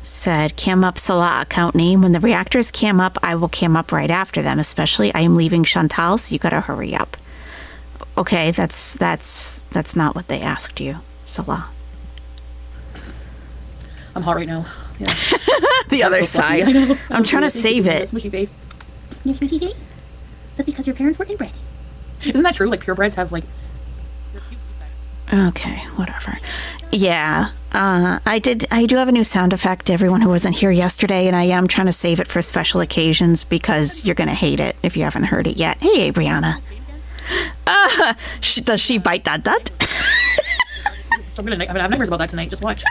said, cam up Salah, account name. When the reactors cam up, I will cam up right after them, especially I am leaving Chantal, so you gotta hurry up. Okay, that's not what they asked you, Salah. I'm hot right now. Yeah. The other so side. I know. I'm trying to save it. Smushy face. You have smushy face? That's because your parents were inbred. Isn't that true? Like purebreds have like. Okay, whatever. Yeah, I do have a new sound effect to everyone who wasn't here yesterday, and I am trying to save it for special occasions because you're gonna hate it if you haven't heard it yet. Hey, Brianna. Does she bite that? I'm gonna have nightmares about that tonight. Just watch.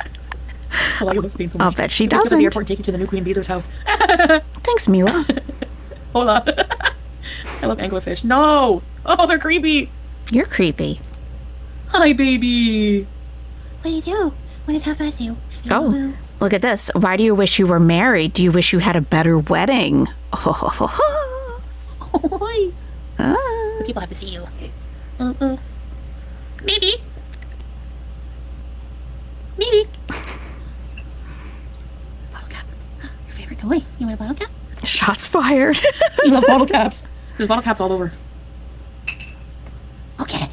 That's why you love Spain so much. I'll bet she Go to the doesn't. airport and take you to the new Queen Beezer's house. Thanks, Mila. Hola. I love anglerfish. No. Oh, they're creepy. You're creepy. Hi, baby. What do you do when it's half past you? Oh, look at this. Why do you wish you were married? Do you wish you had a better wedding? Hi. The people have to see you. Maybe. Maybe. Bottle cap. Your favorite toy. You want a bottle cap? Shots fired. You love bottle caps. There's bottle caps all over. Okay.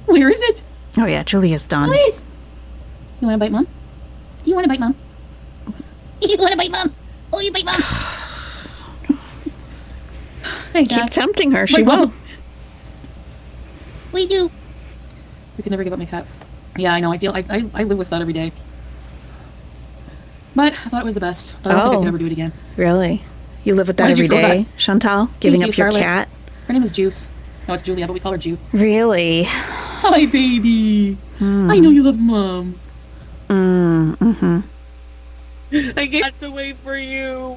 Where is it? Oh yeah, Julia's done. Wait. You want to bite, Mom? Do you want to bite Mom? You want to bite Mom? Oh, you bite Mom. Hey, Keep Dad. tempting her. She Bite, Mom. won't. We do. We could never give up my cat. Yeah, I know. I live with that every day. But I thought it was the best. I don't think I could ever do it again. Really? You live with that Why did you every feel day, Chantal? Giving up you, your Scarlett. cat? Her name is Juice. No, it's Julia, but we call her Juice. Really? Hi, baby. I know you love Mom. Mm-hmm. I gave cats away for you.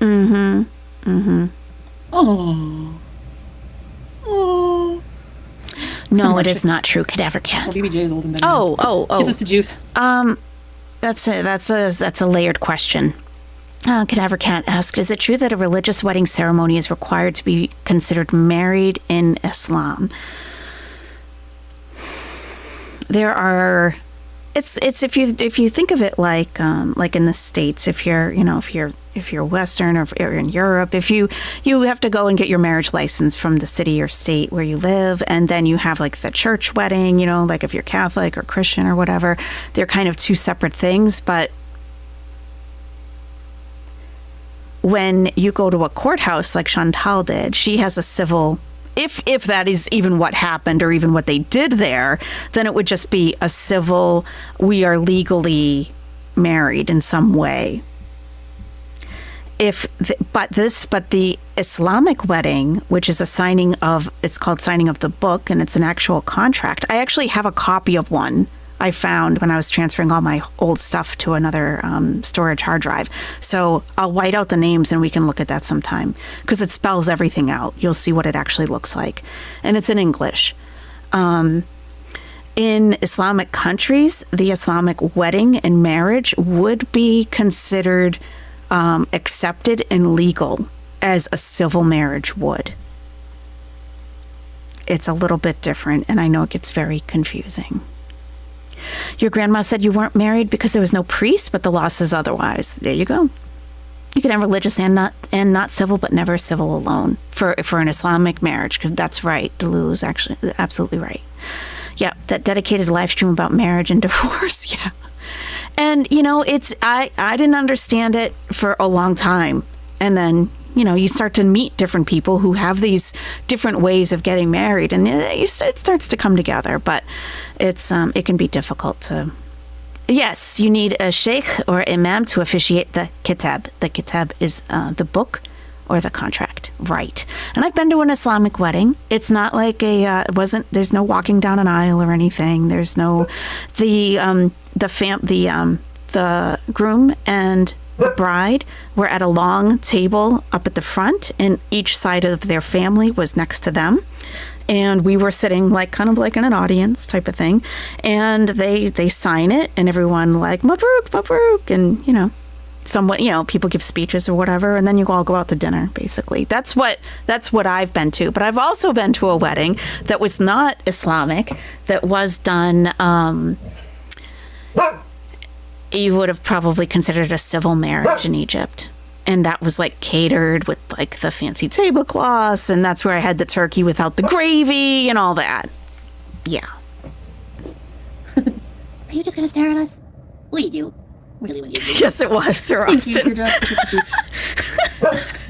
Mm-hmm. Mm-hmm. Oh. Oh. No, it is not true, Cadaver Cat. Well, BBJ is old and better. Oh. Kisses to Juice. That's a layered question. Cadaver Cat asked, is it true that a religious wedding ceremony is required to be considered married in Islam? There are, it's if you think of it like in the States, if you're Western or in Europe, if you have to go and get your marriage license from the city or state where you live, and then you have like the church wedding, like if you're Catholic or Christian or whatever, they're kind of two separate things, but when you go to a courthouse like Chantal did, she has a civil, if that is even what happened or even what they did there, then it would just be a civil, we are legally married in some way. But the Islamic wedding, which is it's called signing of the book, and it's an actual contract. I actually have a copy of one I found when I was transferring all my old stuff to another storage hard drive. So I'll white out the names and we can look at that sometime because it spells everything out. You'll see what it actually looks like. And it's in English. In Islamic countries, the Islamic wedding and marriage would be considered accepted and legal as a civil marriage would. It's a little bit different, and I know it gets very confusing. Your grandma said you weren't married because there was no priest, but the law says otherwise. There you go. You can have religious and not civil, but never civil alone for an Islamic marriage. Because that's right. Delulu is actually absolutely right. Yeah, that dedicated live stream about marriage and divorce. Yeah, and it's I didn't understand it for a long time, and then you start to meet different people who have these different ways of getting married, and it starts to come together. But it can be difficult to. Yes, you need a sheikh or imam to officiate the kitab. The kitab is the book or the contract, right? And I've been to an Islamic wedding. It's not like there's no walking down an aisle or anything. There's no the groom and the bride were at a long table up at the front, and each side of their family was next to them. and we were sitting like kind of like in an audience type of thing, and they sign it, and everyone like Mabruk, Mabruk, and somewhat, people give speeches or whatever, and then you all go out to dinner. Basically, that's what I've been to. But I've also been to a wedding that was not Islamic, that was done. You would have probably considered a civil marriage in Egypt. And that was like catered with like the fancy tablecloths, and that's where I had the turkey without the gravy and all that. Yeah. Are you just gonna stare at us? What do you do? Really, what do you do? Yes, it was, Sir Austin.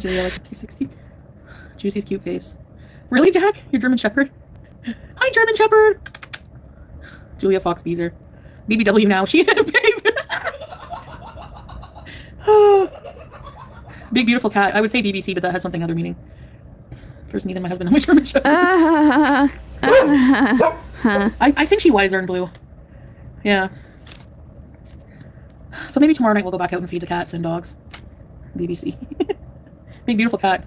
Julia, like 360. Juicy's cute face. Really, Jack? You're German Shepherd? Hi, German Shepherd! Julia Fox Beezer. BBW now. She had a babe. Oh. Big beautiful cat. I would say BBC, but that has something other meaning. First me, then my husband, and my German Shepherd. I think she wiser and blue. Yeah. So maybe tomorrow night we'll go back out and feed the cats and dogs. BBC. Big beautiful cat.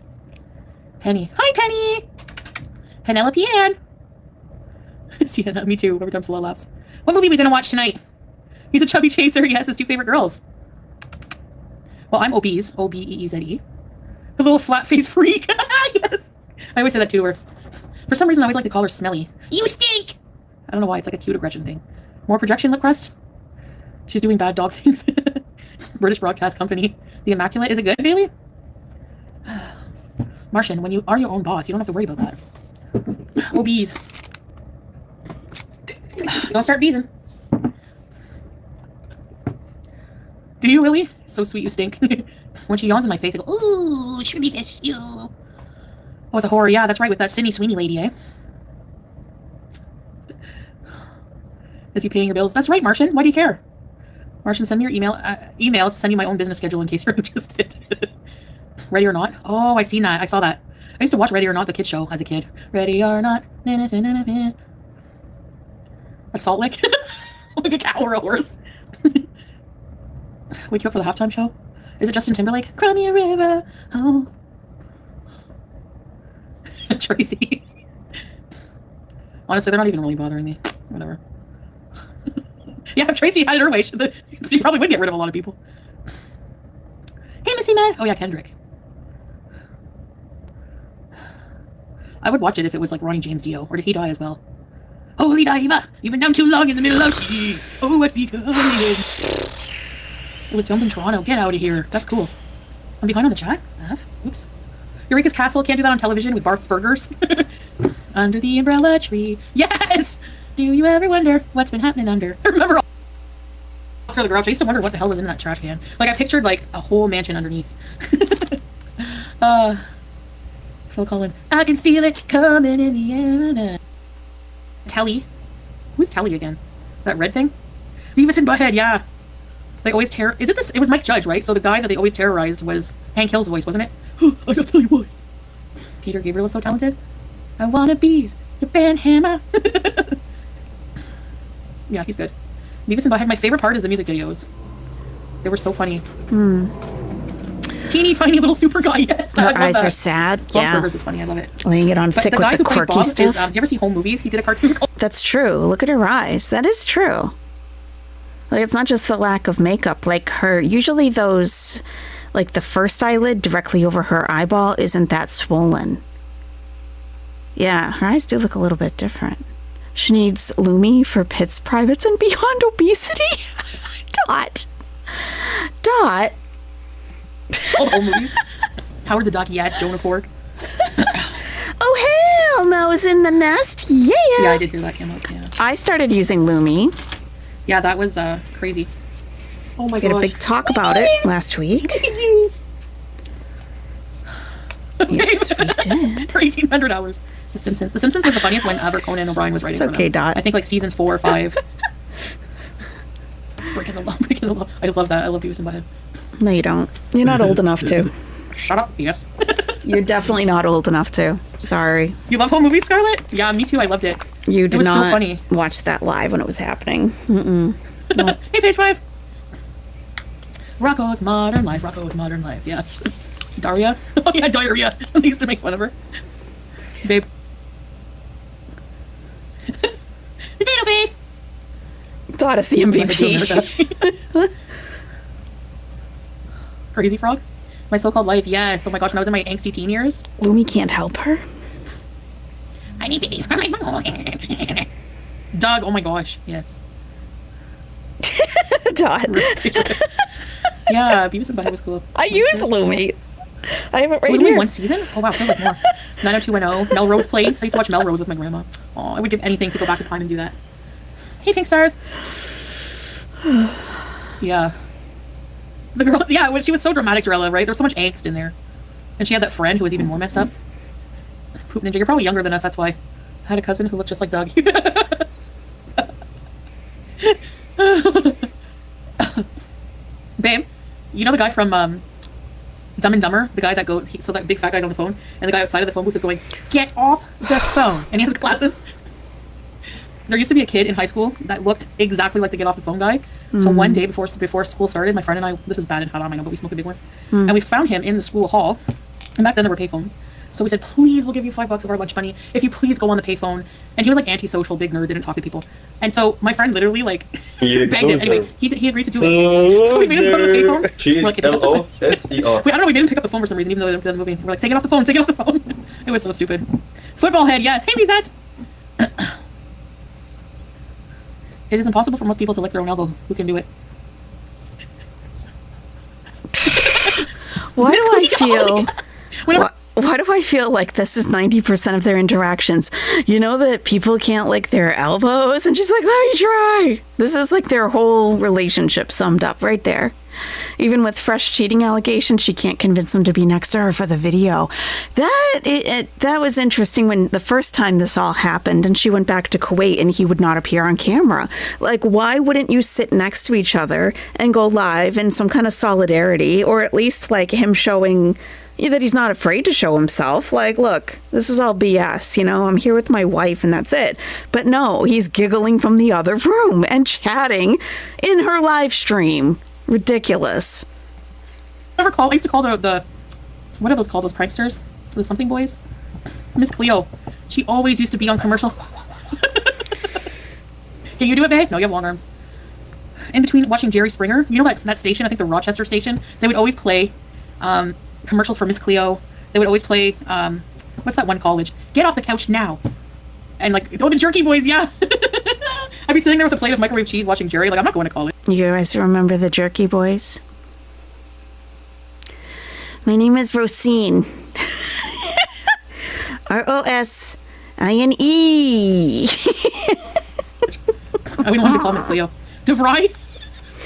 Penny. Hi, Penny! Penelope Ann! Sienna, me too. Every time Salah laughs. What movie are we gonna watch tonight? He's a chubby chaser. He has his 2 favorite girls. Well, I'm obese. O-B-E-E-Z-E. The little flat-faced freak. Yes! I always say that too to her. For some reason, I always like to call her Smelly. You stink! I don't know why. It's like a cute aggression thing. More projection lip crust? She's doing bad dog things. British Broadcast Company. The Immaculate. Is it good, Bailey? Martian, when you are your own boss, you don't have to worry about that. Oh, bees. Don't start beesing. Do you really? So sweet, you stink. When she yawns in my face, I go, Ooh, shrimmy fish, you. oh, it's a horror. Yeah, that's right, with that Sydney Sweeney lady, eh? Is he paying your bills? That's right, Martian. Why do you care? Martian, send me your email to send you my own business schedule in case you're interested. Ready or Not? Oh, I seen that. I saw that. I used to watch Ready or Not, the kid show, as a kid. Ready or Not. A salt lick? Like a cow or a horse. Wake you up for the halftime show? Is it Justin Timberlake? Cry me a river. Oh. Tracy. Honestly, they're not even really bothering me. Whatever. Yeah, if Tracy had her way, she probably would get rid of a lot of people. Hey, Missy Med. Oh, yeah, Kendrick. I would watch it if it was like Ronnie James Dio. Or did he die as well? Holy diver, you've been down too long in the middle of sea. Oh, what becoming? It was filmed in Toronto. Get out of here. That's cool. I'm behind on the chat. Oops. Eureka's Castle. Can't do that on television with Barth's Burgers. Under the umbrella tree. Yes! Do you ever wonder what's been happening under? I remember Oscar the Grouch. I used to wonder what the hell was in that trash can. Like, I pictured, like, a whole mansion underneath. Phil Collins. I can feel it coming in the air. Telly. Who's Telly again? That red thing? Beavis and Butthead, yeah. They always Is it this? It was Mike Judge, right? So the guy that they always terrorized was Hank Hill's voice, wasn't it? I gotta tell you what. Peter Gabriel is so talented. I wanna bees. Your band hammer. Yeah, he's good. Beavis and Butthead. My favorite part is the music videos. They were so funny. Teeny tiny little super guy. Yes, Her eyes are sad. Bob's Yeah. Burgers is funny. I love it. Laying it on But thick the with guy the who plays quirky Bob stuff. is. Do you ever see Home Movies? He did a cartoon called. That's true. Look at her eyes. That is true. Like, it's not just the lack of makeup. Like, usually those, like, the first eyelid directly over her eyeball isn't that swollen. Yeah, her eyes do look a little bit different. She needs Lumi for pits, privates, and beyond obesity. Dot. All Home Movies. Howard the Duck, yes. Jonah Fork. Oh, hell no, is in the nest. Yeah. Yeah, I did hear that came up. Yeah. I started using Lumi. Yeah, that was crazy. Oh my god. We had a big talk about it last week. Yes, we did. For 1,800 hours. The Simpsons. The Simpsons was the funniest whenever Conan O'Brien was writing. It's okay, Dot. I think like season 4 or 5. Breaking the law. I love that. I love Beavis and Butthead. No, you don't. You're not old enough to. Shut up, yes. You're definitely not old enough to. Sorry. You love Home Movies, Scarlett? Yeah, me too. I loved it. You did it was not so funny. watch that live when it was happening. No. Hey, page 5. Rocco's Modern Life. Yes. Daria. Oh yeah, diarrhea. I used to make fun of her. Babe. Dot is the MVP. Crazy Frog? My so-called life, yes. Oh my gosh, when I was in my angsty teen years. Lumi can't help her. I need baby from my mom. Doug, oh my gosh, yes. Dot. Yeah, Beavis and Butthead was cool. I use Lumi. I have it right Was it here. only one season? Oh wow, there was more. 90210, Melrose Place. I used to watch Melrose with my grandma. Oh, I would give anything to go back in time and do that. Hey, Pink Stars. Yeah. The girl, yeah, she was so dramatic, Dorella, right? There was so much angst in there. And she had that friend who was even more messed up. Poop Ninja, you're probably younger than us, that's why. I had a cousin who looked just like Doug. Babe, you know the guy from Dumb and Dumber? The guy that goes, so that big fat guy's on the phone, and the guy outside of the phone booth is going, "Get off the phone!" And he has glasses. There used to be a kid in high school that looked exactly like the get off the phone guy. So one day before school started, my friend and I, this is bad and hot on, I know, but we smoke a big one. And we found him in the school hall. And back then there were payphones. So we said, please, we'll give you $5 of our lunch money if you please go on the payphone. And he was like antisocial, big nerd, didn't talk to people. And so my friend literally like begged him. Anyway, he agreed to do it. So we made him go to the payphone. We're like, L-O-S-E-R. Wait, I don't know, we didn't pick up the phone for some reason, even though they were in the movie. We're like, take it off the phone, take it off the phone. It was so stupid. Football head, yes. Hey, Lizette. It is impossible for most people to lick their own elbow. Who can do it? Why do I feel... Whenever, Why do I feel like this is 90% of their interactions? You know that people can't lick their elbows? And she's like, let me try. This is like their whole relationship summed up right there. Even with fresh cheating allegations, she can't convince him to be next to her for the video. That was interesting when the first time this all happened and she went back to Kuwait and he would not appear on camera. Like, why wouldn't you sit next to each other and go live in some kind of solidarity, or at least like him showing that he's not afraid to show himself? Like, look, this is all BS, you know, I'm here with my wife and that's it. But no, he's giggling from the other room and chatting in her live stream. Ridiculous. I used to call the what are those called, those pranksters? The something boys? Miss Cleo. She always used to be on commercials. Can you do it, babe? No, you have long arms. In between watching Jerry Springer, you know that station, I think the Rochester station, they would always play commercials for Miss Cleo. They would always play what's that one college? Get off the couch now. And like, oh, the Jerky Boys, yeah. I'd be sitting there with a plate of microwave cheese watching Jerry, like, I'm not going to college. You guys remember the Jerky Boys? My name is Rosine. Rosine. We don't want to call Miss Cleo. DeVry?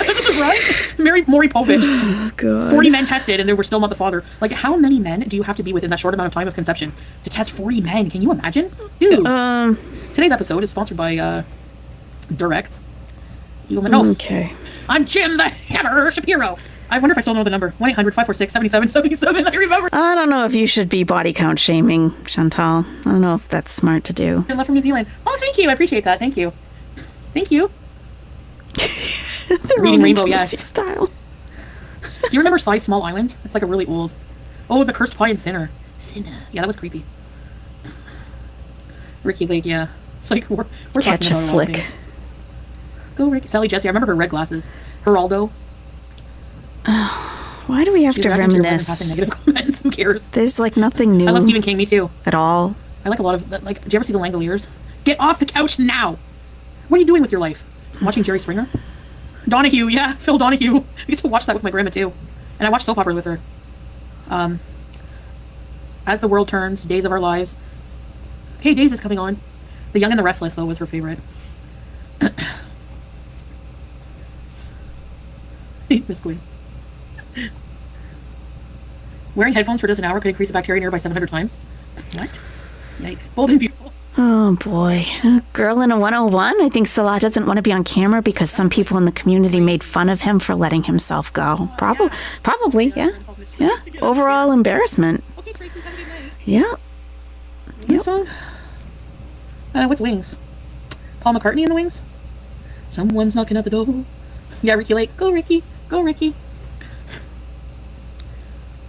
Is it DeVry? Mary Maury Povich. Oh, God. 40 men tested and they were still not the father. Like, how many men do you have to be within that short amount of time of conception to test 40 men? Can you imagine? Dude. Today's episode is sponsored by Direct. Okay. I'm Jim the Hammer Shapiro. I wonder if I still know the number. 1-800-546-7777. I remember. I don't know if you should be body count shaming, Chantal. I don't know if that's smart to do. I love from New Zealand. Oh, thank you. I appreciate that. Thank you. Thank you. Reading Rainbow, yes. Style. You remember Size Small Island? It's like a really old. Oh, The Cursed Pie and Thinner. Thinner. Yeah, that was creepy. Ricky Lake, yeah. It's like we're Catch talking a about flick. A lot of things. Go Ricky. Sally Jesse. I remember her red glasses. Geraldo. Why do we have She's to passing reminisce? negative comments. Who cares? There's like nothing new I love Stephen King. Me too. at all. I like a lot of like. Do you ever see The Langoliers? Get off the couch now! What are you doing with your life? Watching Jerry Springer? Donahue, yeah, Phil Donahue. I used to watch that with my grandma too, and I watched soap operas with her. As the World Turns, Days of Our Lives. Okay, Days is coming on. The Young and the Restless though was her favorite. Miss Queen. Wearing headphones for just an hour could increase the bacteria in your by 700 times. What? Yikes. Bold and beautiful. Oh boy. Girl in a 101? I think Salah doesn't want to be on camera because some people in the community made fun of him for letting himself go. Probably, yeah. Yeah. Overall embarrassment. Okay, Tracy, have a good night. Yeah. This song? What's Wings? Paul McCartney in the Wings? Someone's knocking at the door. Yeah, Ricky Lake. Go, Ricky. Go, Ricky.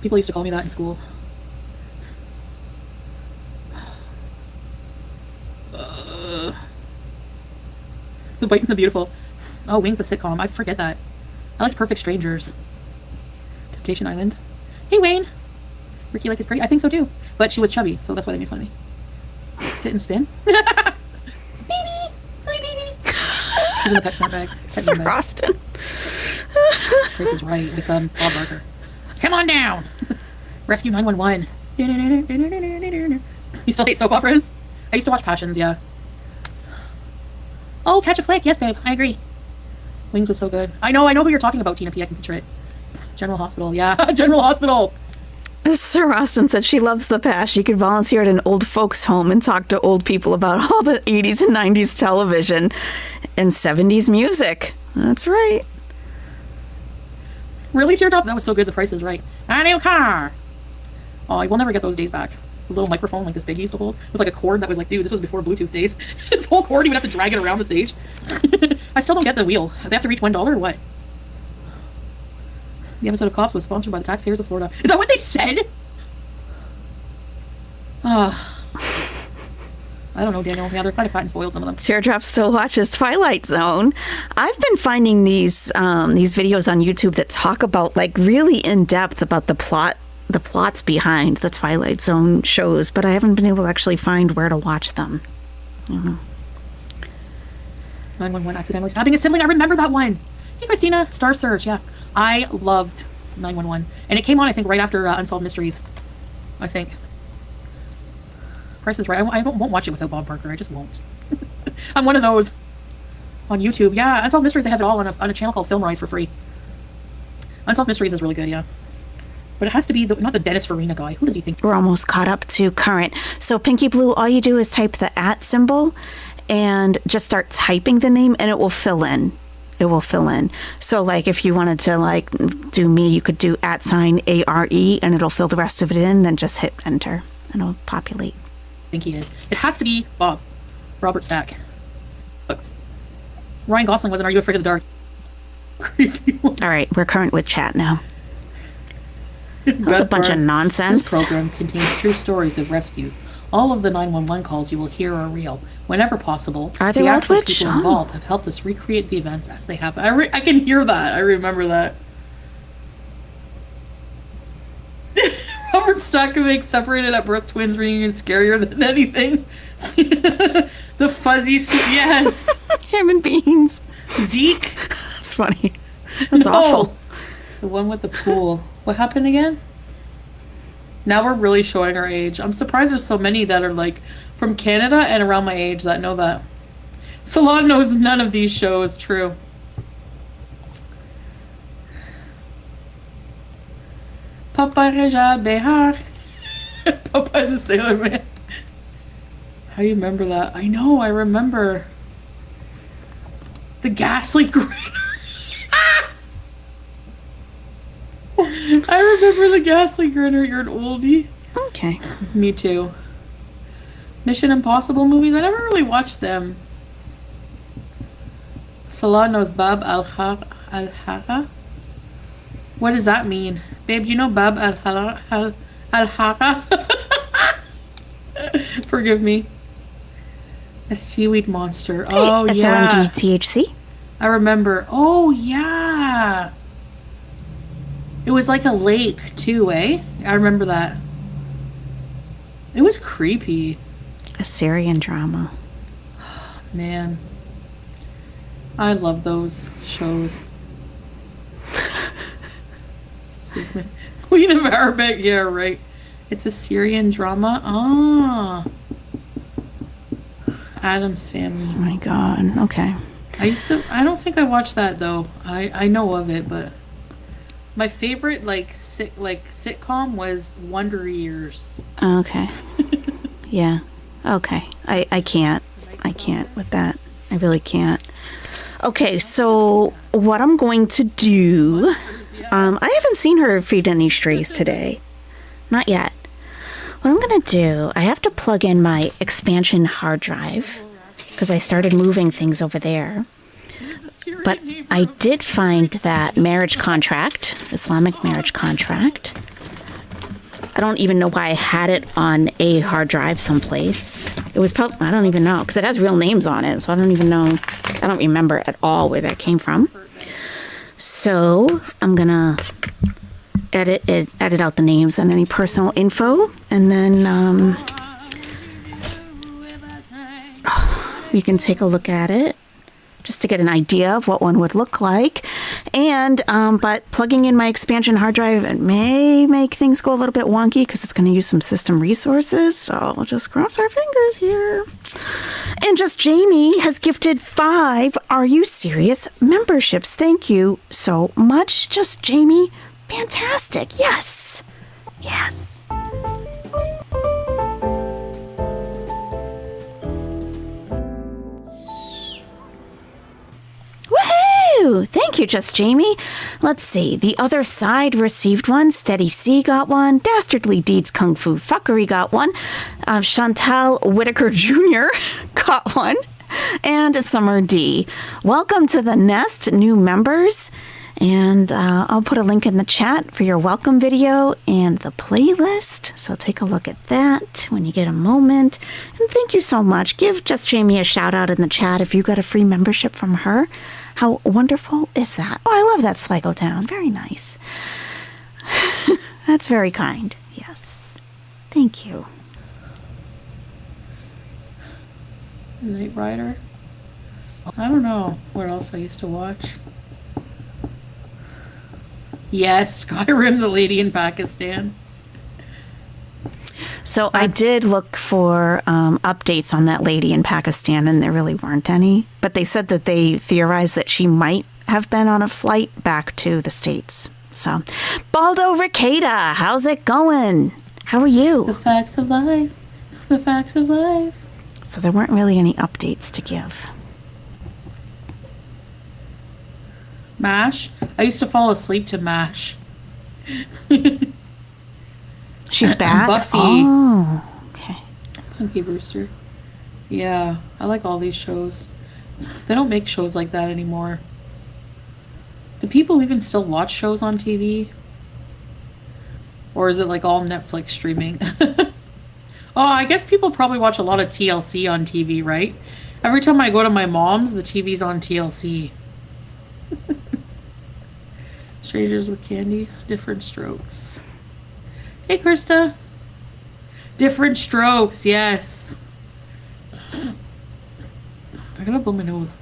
People used to call me that in school. The Bite and the Beautiful. Oh, Wings the sitcom. I forget that. I liked Perfect Strangers. Temptation Island. Hey, Wayne. Ricky like is pretty. I think so too. But she was chubby, so that's why they made fun of me. Sit and spin. Baby. Hi, baby. She's in the pet smart bag. Sir Austin. Grace is right with Bob Barker. Come on down. Rescue 911. You still hate soap operas? I used to watch Passions, yeah. Oh, Catch a Flick. Yes, babe. I agree. Wings was so good. I know who you're talking about, Tina P. I can picture it. General Hospital. Yeah, General Hospital. Sir Austin said she loves the past. She could volunteer at an old folks home and talk to old people about all the 80s and 90s television and 70s music. That's right. Really, Teardrop? That was so good. The Price is Right. A new car. Oh, I will never get those days back. A little microphone like this big he used to hold with like a cord that was like, dude, this was before Bluetooth days. His whole cord, he would have to drag it around the stage. I still don't get the wheel. They have to reach $1 or what? The episode of Cops was sponsored by the taxpayers of Florida. Is that what they said? I don't know, Daniel. Yeah, they're kind of fat and spoiled, some of them. Teardrop still watches Twilight Zone. I've been finding these videos on YouTube that talk about like really in depth about the plots behind the Twilight Zone shows, but I haven't been able to actually find where to watch them. 911 accidentally stabbing a sibling. I remember that one. Hey, Christina. Star Search. Yeah, I loved 911, and it came on I think right after Unsolved Mysteries. I think. Price is Right. I won't watch it without Bob Barker. I just won't. I'm one of those. On YouTube. Yeah, Unsolved Mysteries, they have it all on a channel called Film Rise for free. Unsolved Mysteries is really good, yeah. But it has to be not the Dennis Farina guy. Who does he think? We're almost caught up to current. So Pinky Blue, all you do is type the @ symbol and just start typing the name and it will fill in. It will fill in. So like if you wanted to like do me, you could do @ARE and it'll fill the rest of it in, then just hit enter and it'll populate. I think he is. It has to be Bob. Robert Stack. Looks. Ryan Gosling wasn't Are You Afraid of the Dark? Creepy one. All right, we're current with chat now. That's a bunch of nonsense. This program contains true stories of rescues. All of the 911 calls you will hear are real. Whenever possible, Are they the all actual Twitch? people involved have helped us recreate the events as they happen. I can hear that. I remember that. Robert Stack can make separated at birth twins reunion scarier than anything. The fuzzy yes. Ham and beans. Zeke. That's funny. That's No. awful. The one with the pool. What happened again? Now we're really showing our age. I'm surprised there's so many that are like from Canada and around my age that know that. Salon knows none of these shows. True. Papa Reja Behar. Papa the Sailor Man. How do you remember that? I know, I remember. The Ghastly Grin. I remember the Ghastly Grinner. You're an oldie. Okay. Me too. Mission Impossible movies. I never really watched them. Salah knows Bab al-Hara. What does that mean? Babe, you know Bab al-Hara? Forgive me. A seaweed monster. Oh, yeah. SOMG-THC. I remember. Oh, yeah. It was like a lake, too, eh? I remember that. It was creepy. A Syrian drama. Man. I love those shows. Queen of Arabic. Yeah, right. It's a Syrian drama. Ah. Addams Family. Oh my god. Okay. I don't think I watched that though. I know of it, but my favorite sitcom was Wonder Years. Okay. Yeah. Okay. I can't with that. I really can't. Okay, so what I'm going to do, I haven't seen her feed any strays today. Not yet. What I'm going to do, I have to plug in my expansion hard drive because I started moving things over there. But I did find that marriage contract, Islamic marriage contract. I don't even know why I had it on a hard drive someplace. It was probably, I don't even know, because it has real names on it, so I don't even know. I don't remember at all where that came from. So I'm gonna edit out the names and any personal info, and then you can take a look at it just to get an idea of what one would look like. And but plugging in my expansion hard drive, it may make things go a little bit wonky because it's going to use some system resources, so we'll just cross our fingers here. And Just Jamie has gifted 5 Are You Serious memberships. Thank you so much, Just Jamie. Fantastic. Yes. Yes. Woohoo! Thank you, Just Jamie. Let's see. The Other Side received one. Steady C got one. Dastardly Deeds Kung Fu Fuckery got one. Chantal Whitaker Jr. got one. And Summer D. Welcome to the Nest, new members. And I'll put a link in the chat for your welcome video and the playlist. So take a look at that when you get a moment. And thank you so much. Give Just Jamie a shout out in the chat if you got a free membership from her. How wonderful is that? Oh, I love that Sligo Town. Very nice. That's very kind. Yes. Thank you. Knight Rider. I don't know what else I used to watch. Yes, Skyrim, the lady in Pakistan. So I did look for updates on that lady in Pakistan, and there really weren't any. But they said that they theorized that she might have been on a flight back to the States. So, Baldo Ricada, how's it going? How are The you? facts of life. The facts of life. So there weren't really any updates to give. MASH. I used to fall asleep to MASH. She's back? Buffy. Oh, okay. Punky Brewster. Yeah, I like all these shows. They don't make shows like that anymore. Do people even still watch shows on TV? Or is it like all Netflix streaming? Oh, I guess people probably watch a lot of TLC on TV, right? Every time I go to my mom's, the TV's on TLC. Strangers with Candy, Different Strokes. Hey, Krista. Different Strokes, yes. I gotta blow my nose.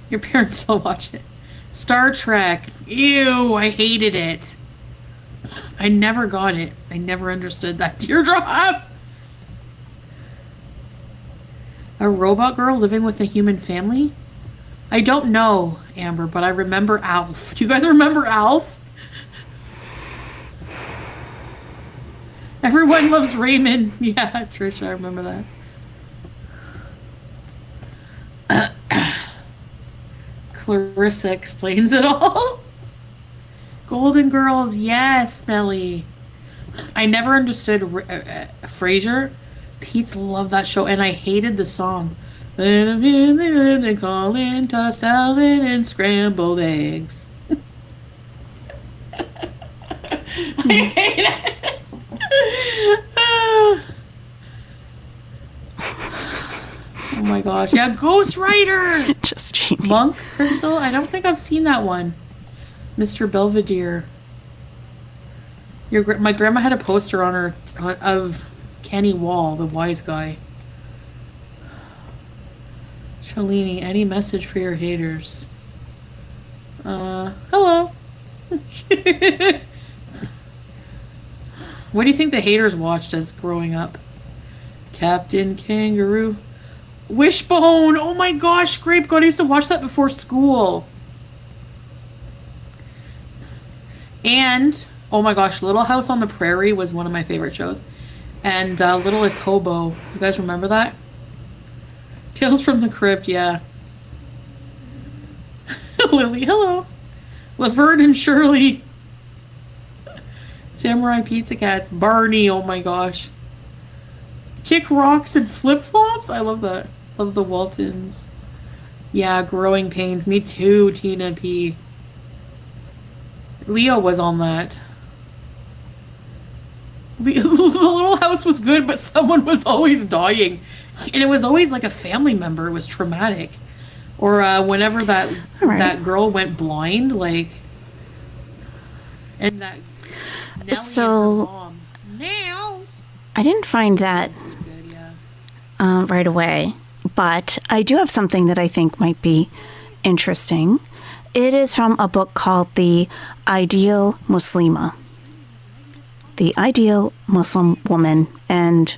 Your parents still watch it. Star Trek. Ew, I hated it. I never got it. I never understood that teardrop. A robot girl living with a human family? I don't know, Amber, but I remember Alf. Do you guys remember Alf? Everyone loves Raymond. Yeah, Trisha, I remember that. Clarissa explains it all. Golden Girls, yes, Melly. I never understood Frasier. Pete's loved that show, and I hated the song. They call in tossed salad and scrambled eggs. I hate it. Oh my gosh. Yeah, Ghost Rider. Just Jamie. Monk Crystal? I don't think I've seen that one. Mr. Belvedere. My grandma had a poster on her of Kenny Wall, the wise guy. Shalini, any message for your haters? Hello. What do you think the haters watched as growing up? Captain Kangaroo. Wishbone! Oh my gosh, Grape God, I used to watch that before school. And, oh my gosh, Little House on the Prairie was one of my favorite shows. And Littlest Hobo. You guys remember that? Tales from the Crypt, yeah. Lily, hello. Laverne and Shirley. Samurai Pizza Cats. Barney, oh my gosh. Kick Rocks and Flip Flops? I love that. Love the Waltons. Yeah, Growing Pains. Me too, Tina P. Leo was on that. The little house was good, but someone was always dying. And it was always like a family member. It was traumatic. Or whenever that All right. that girl went blind, like, and that Nellie So- and her mom. Nels I didn't find that was good, yeah. right away, but I do have something that I think might be interesting. It is from a book called The Ideal Muslima. The Ideal Muslim Woman, and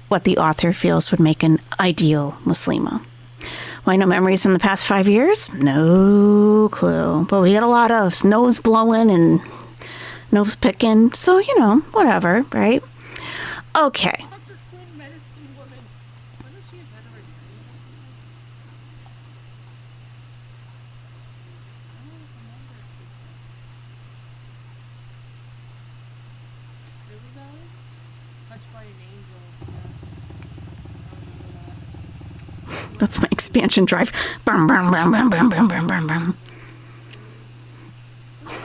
what the author feels would make an ideal Muslima. Why no memories from the past 5 years? No clue. But we had a lot of nose blowing and nose picking, so, whatever, right? Okay. Dr. Quinn, medicine woman. Wasn't she a veterinarian? Really though? Touched by an angel. Yeah. That's my expansion drive. Brum, brum, brum, brum, brum, brum, brum, brum, brum. I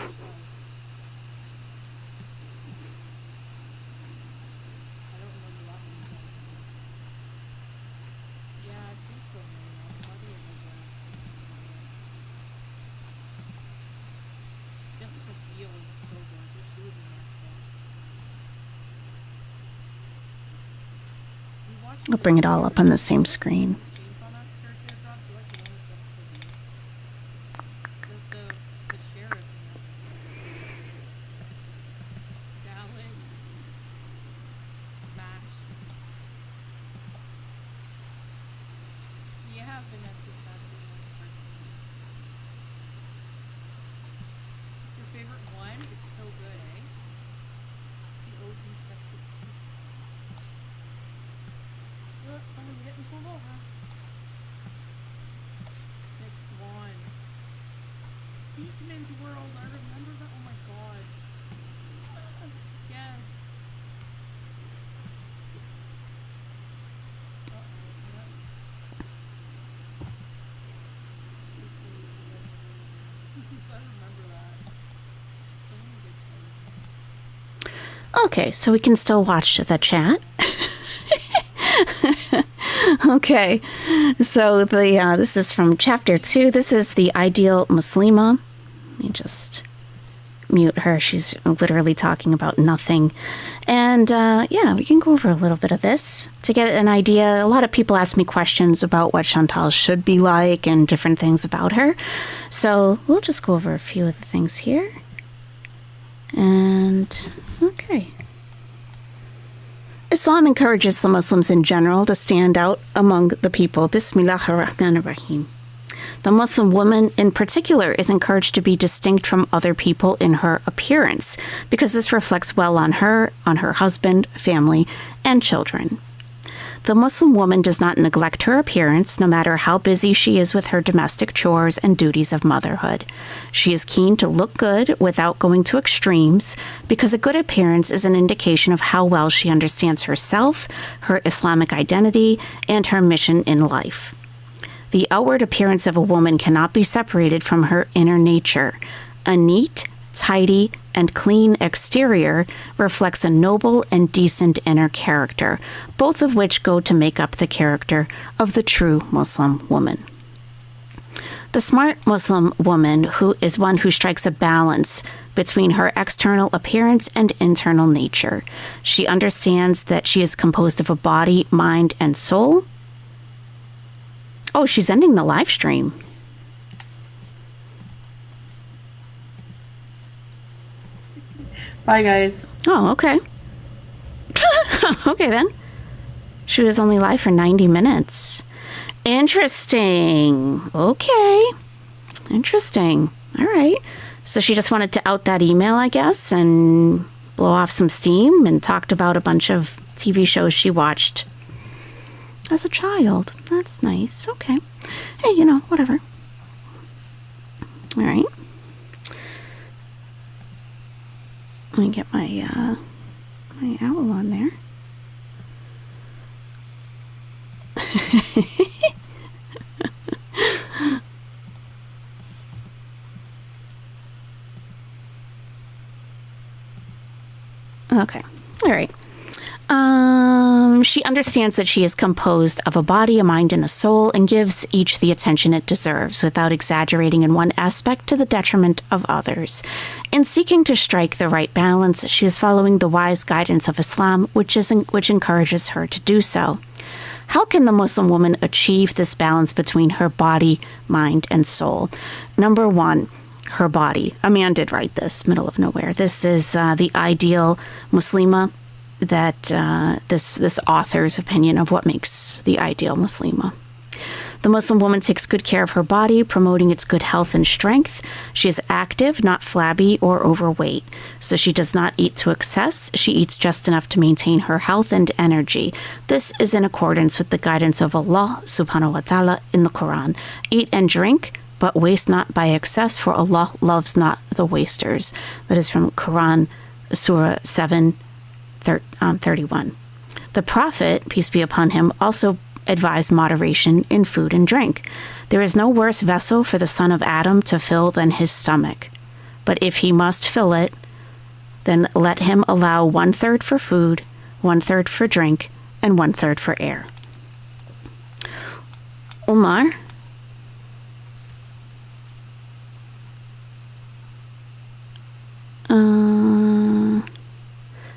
don't remember that one. Yeah, I think so, man. Claudia did that. Jessica Biel is so good. She was in that show. We watched I'll bring it all up on the same screen. Chainsaw Massacre teardrop. Do you like the one with Jessica Biel? The sheriff in that. Dallas. Mash. Yeah, Vanessa Sadler. What's your favorite one? It's so good, eh? The OG Texas. Look, someone's getting pulled over. Miss Swan. Beekman's World. I remember that. Oh my god. Yes. I remember that. So many good shows. Okay, so we can still watch the chat. Okay, so this is from chapter 2. This is the Ideal Muslima. Let me just mute her. She's literally talking about nothing. And yeah, we can go over a little bit of this to get an idea. A lot of people ask me questions about what Chantal should be like and different things about her. So we'll just go over a few of the things here. And okay. Islam encourages the Muslims in general to stand out among the people. Bismillahir Rahmanir Rahim. The Muslim woman in particular is encouraged to be distinct from other people in her appearance because this reflects well on her husband, family, and children. The Muslim woman does not neglect her appearance, no matter how busy she is with her domestic chores and duties of motherhood. She is keen to look good without going to extremes, because a good appearance is an indication of how well she understands herself, her Islamic identity, and her mission in life. The outward appearance of a woman cannot be separated from her inner nature. A neat, tidy, and clean exterior reflects a noble and decent inner character, both of which go to make up the character of the true Muslim woman. The smart Muslim woman is one who strikes a balance between her external appearance and internal nature. She understands that she is composed of a body, mind, and soul. Oh, she's ending the live stream. Bye, guys. Oh, okay. Okay, then. She was only live for 90 minutes. Interesting. Okay. Interesting. All right. So she just wanted to out that email, I guess, and blow off some steam, and talked about a bunch of TV shows she watched as a child. That's nice. Okay. Hey, whatever. All right. Let me get my my owl on there. Okay. All right. She understands that she is composed of a body, a mind, and a soul, and gives each the attention it deserves without exaggerating in one aspect to the detriment of others. In seeking to strike the right balance, she is following the wise guidance of Islam, which encourages her to do so. How can the Muslim woman achieve this balance between her body, mind, and soul? Number one, her body. A man did write this, middle of nowhere. This is the ideal Muslima, that this author's opinion of what makes the ideal Muslima. The Muslim woman takes good care of her body, promoting its good health and strength. She is active, not flabby or overweight. So she does not eat to excess. She eats just enough to maintain her health and energy. This is in accordance with the guidance of Allah subhanahu wa ta'ala in the Quran. Eat and drink, but waste not by excess, for Allah loves not the wasters. That is from Quran, Surah 7, 31. The Prophet, peace be upon him, also advised moderation in food and drink. There is no worse vessel for the son of Adam to fill than his stomach. But if he must fill it, then let him allow 1/3 for food, 1/3 for drink, and 1/3 for air. Umar,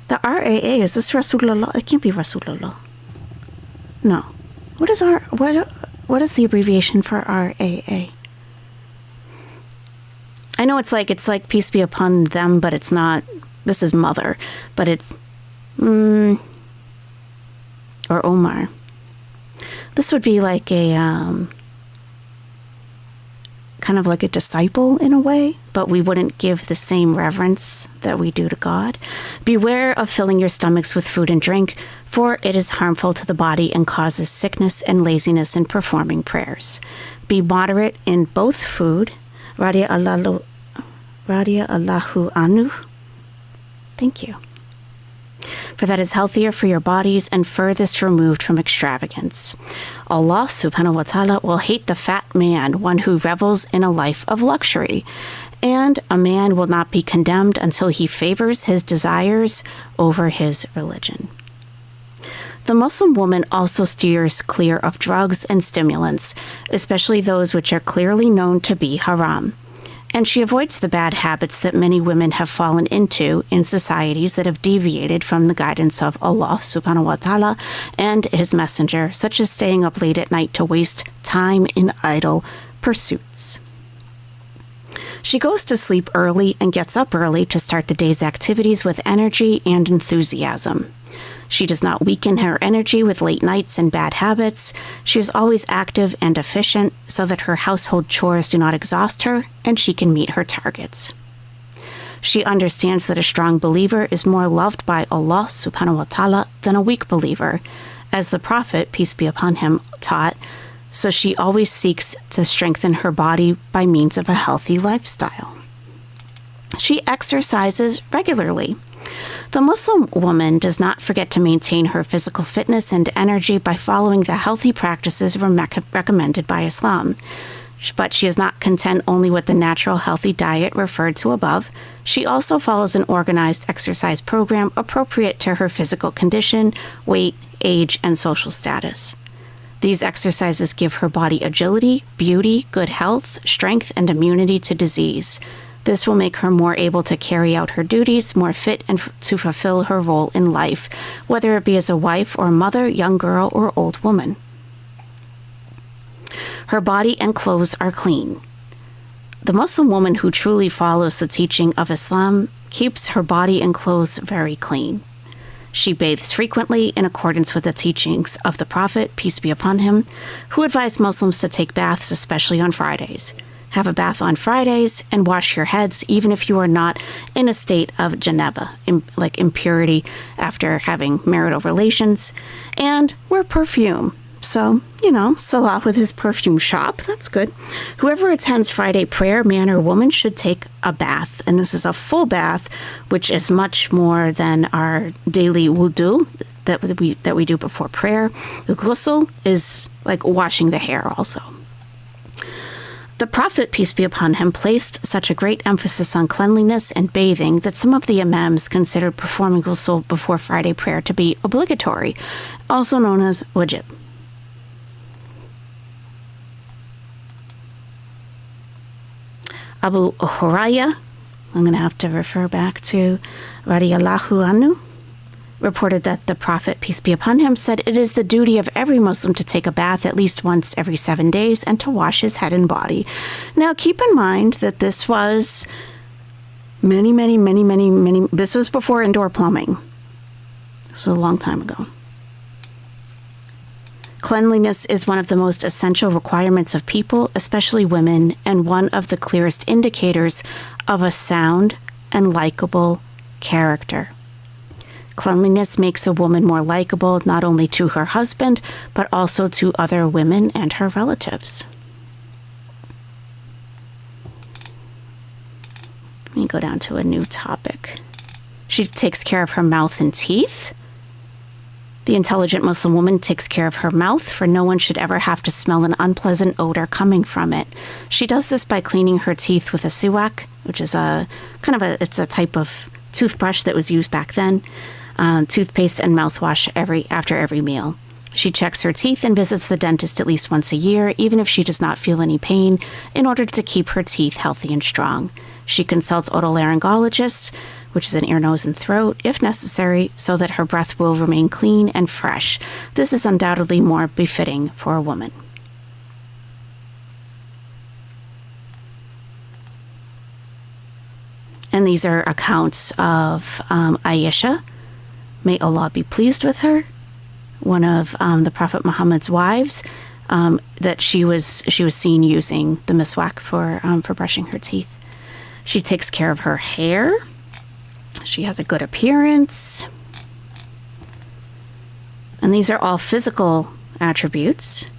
the RAA, is this Rasulullah? It can't be Rasulullah. No. What is the abbreviation for RAA? I know it's like peace be upon them, but it's not. This is mother, but it's or Omar. This would be like a kind of like a disciple in a way, but we wouldn't give the same reverence that we do to God. Beware of filling your stomachs with food and drink, for it is harmful to the body and causes sickness and laziness in performing prayers. Be moderate in both food. Radia Allahu Anu. Thank you. For that is healthier for your bodies and furthest removed from extravagance. Allah subhanahu wa ta'ala will hate the fat man, one who revels in a life of luxury. And a man will not be condemned until he favors his desires over his religion. The Muslim woman also steers clear of drugs and stimulants, especially those which are clearly known to be haram. And she avoids the bad habits that many women have fallen into in societies that have deviated from the guidance of Allah subhanahu wa ta'ala and his messenger, such as staying up late at night to waste time in idle pursuits. She goes to sleep early and gets up early to start the day's activities with energy and enthusiasm. She does not weaken her energy with late nights and bad habits. She is always active and efficient so that her household chores do not exhaust her and she can meet her targets. She understands that a strong believer is more loved by Allah subhanahu wa ta'ala than a weak believer, as the Prophet, peace be upon him, taught, so she always seeks to strengthen her body by means of a healthy lifestyle. She exercises regularly. The Muslim woman does not forget to maintain her physical fitness and energy by following the healthy practices recommended by Islam. But she is not content only with the natural healthy diet referred to above. She also follows an organized exercise program appropriate to her physical condition, weight, age, and social status. These exercises give her body agility, beauty, good health, strength, and immunity to disease. This will make her more able to carry out her duties, more fit and to fulfill her role in life, whether it be as a wife or mother, young girl, or old woman. Her body and clothes are clean. The Muslim woman who truly follows the teaching of Islam keeps her body and clothes very clean. She bathes frequently in accordance with the teachings of the Prophet, peace be upon him, who advised Muslims to take baths, especially on Fridays. Have a bath on Fridays and wash your heads, even if you are not in a state of janaba, like impurity after having marital relations, and wear perfume. So, Salah with his perfume shop, that's good. Whoever attends Friday prayer, man or woman, should take a bath. And this is a full bath, which is much more than our daily wudu that we do before prayer. The ghusl is like washing the hair also. The Prophet, peace be upon him, placed such a great emphasis on cleanliness and bathing that some of the imams considered performing ghusl before Friday prayer to be obligatory, also known as wajib. Abu Hurairah, I'm going to have to refer back to radiyallahu anhu, reported that the Prophet, peace be upon him, said it is the duty of every Muslim to take a bath at least once every 7 days and to wash his head and body. Now, keep in mind that this was many, this was before indoor plumbing. This was a long time ago. Cleanliness is one of the most essential requirements of people, especially women, and one of the clearest indicators of a sound and likable character. Cleanliness makes a woman more likable not only to her husband, but also to other women and her relatives. Let me go down to a new topic. She takes care of her mouth and teeth. The intelligent Muslim woman takes care of her mouth, for no one should ever have to smell an unpleasant odor coming from it. She does this by cleaning her teeth with a siwak, which is it's a type of toothbrush that was used back then, toothpaste and mouthwash after every meal. She checks her teeth and visits the dentist at least once a year, even if she does not feel any pain, in order to keep her teeth healthy and strong. She consults otolaryngologists, which is an ear, nose, and throat, if necessary, so that her breath will remain clean and fresh. This is undoubtedly more befitting for a woman. And these are accounts of Aisha. May Allah be pleased with her, one of the Prophet Muhammad's wives, that she was seen using the miswak for brushing her teeth. She takes care of her hair. She has a good appearance. And these are all physical attributes,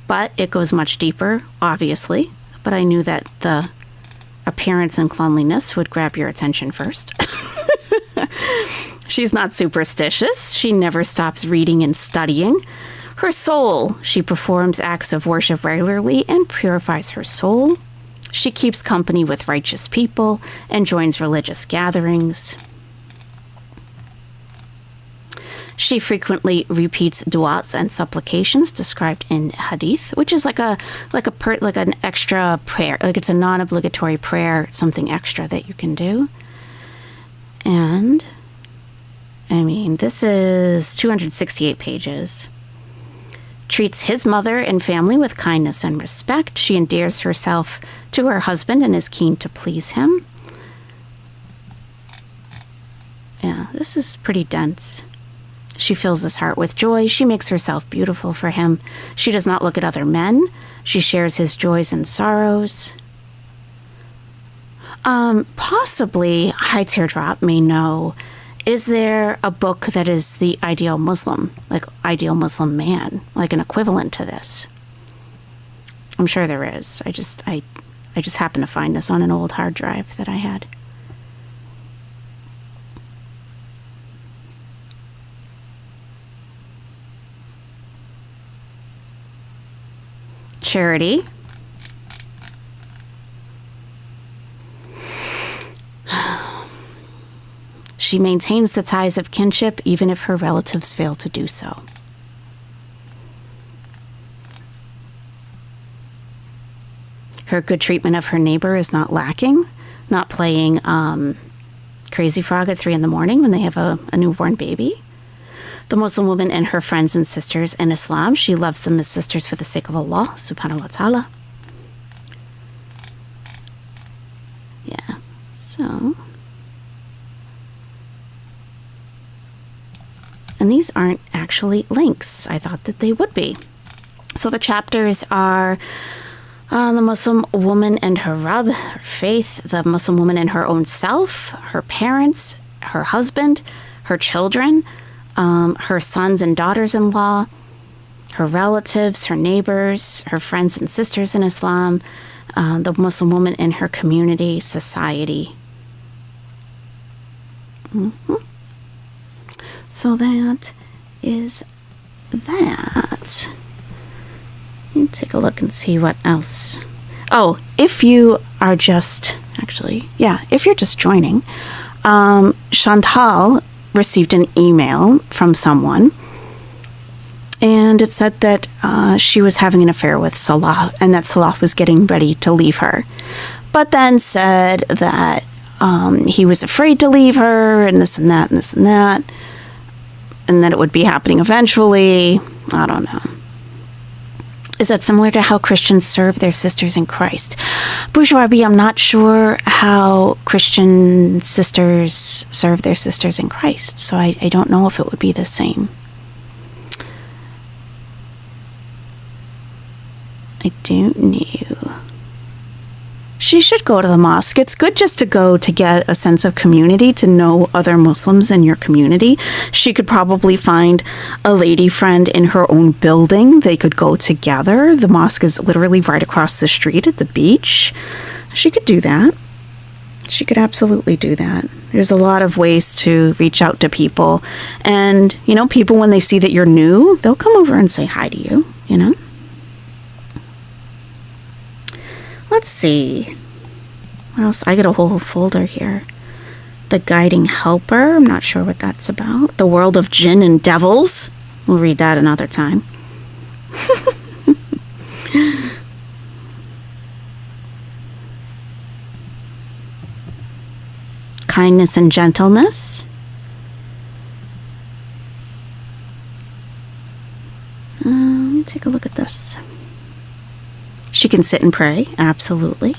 but it goes much deeper, obviously. But I knew that the appearance and cleanliness would grab your attention first. She's not superstitious. She never stops reading and studying. Her soul, she performs acts of worship regularly and purifies her soul. She keeps company with righteous people and joins religious gatherings. She frequently repeats du'as and supplications described in hadith, which is like an extra prayer, like it's a non-obligatory prayer, something extra that you can do. And I mean, this is 268 pages. Treats his mother and family with kindness and respect. She endears herself to her husband and is keen to please him. Yeah, this is pretty dense. She fills his heart with joy. She makes herself beautiful for him. She does not look at other men. She shares his joys and sorrows. Possibly, High Teardrop may know, is there a book that is the ideal Muslim, like ideal Muslim man, like an equivalent to this? I'm sure there is. I just happened to find this on an old hard drive that I had. Charity. She maintains the ties of kinship even if her relatives fail to do so. Her good treatment of her neighbor is not lacking, not playing crazy frog at 3 a.m. when they have a newborn baby. The Muslim woman and her friends and sisters in Islam, she loves them as sisters for the sake of Allah subhanahu wa ta'ala. Yeah, so... And these aren't actually links. I thought that they would be. So the chapters are the Muslim woman and her Rabb, her faith, the Muslim woman and her own self, her parents, her husband, her children, her sons and daughters-in-law, her relatives, her neighbors, her friends and sisters in Islam, the Muslim woman and her community, society. Mm-hmm. So that is that. Let me take a look and see what else. Oh, if you are just, actually, yeah, if you're just joining, Chantal received an email from someone, and it said that she was having an affair with Salah, and that Salah was getting ready to leave her, but then said that he was afraid to leave her, and this and that, and this and that, and that it would be happening eventually. I don't know. Is that similar to how Christians serve their sisters in Christ? Bourgeois B, I'm not sure how Christian sisters serve their sisters in Christ, so I don't know if it would be the same. I don't know. She should go to the mosque. It's good just to go to get a sense of community, to know other Muslims in your community. She could probably find a lady friend in her own building. They could go together. The mosque is literally right across the street at the beach. She could do that. She could absolutely do that. There's a lot of ways to reach out to people. And, you know, people, when they see that you're new, they'll come over and say hi to you, you know? Let's see. What else? I got a whole folder here. The Guiding Helper. I'm not sure what that's about. The World of Jinn and Devils. We'll read that another time. Kindness and Gentleness. Let me take a look at this. She can sit and pray, absolutely.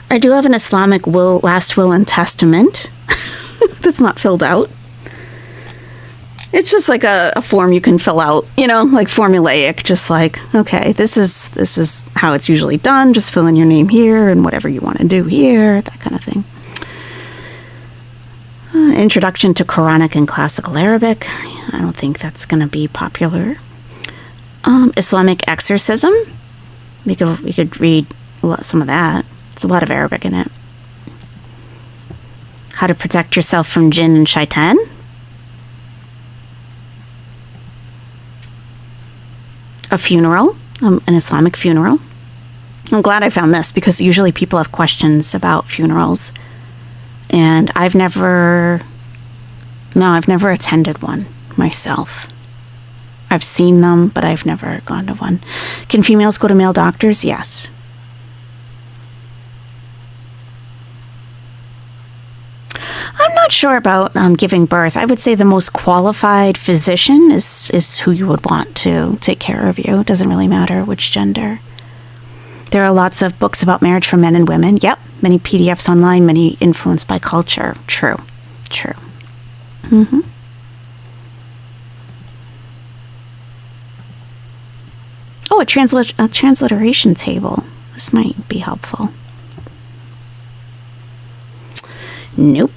I do have an Islamic last will and testament that's not filled out. It's just like a form you can fill out, you know, like formulaic, just like, okay, this is how it's usually done. Just fill in your name here and whatever you want to do here, that kind of thing. Introduction to Quranic and Classical Arabic. I don't think that's going to be popular. Islamic Exorcism. We could read some of that. There's a lot of Arabic in it. How to protect yourself from jinn and shaitan. A funeral, an Islamic funeral. I'm glad I found this because usually people have questions about funerals. And I've never attended one myself. I've seen them, but I've never gone to one. Can females go to male doctors? Yes. I'm not sure about giving birth. I would say the most qualified physician is who you would want to take care of you. It doesn't really matter which gender. There are lots of books about marriage for men and women. Yep. Many PDFs online, many influenced by culture. True. Mm-hmm. Oh, a transliteration table. This might be helpful. Nope.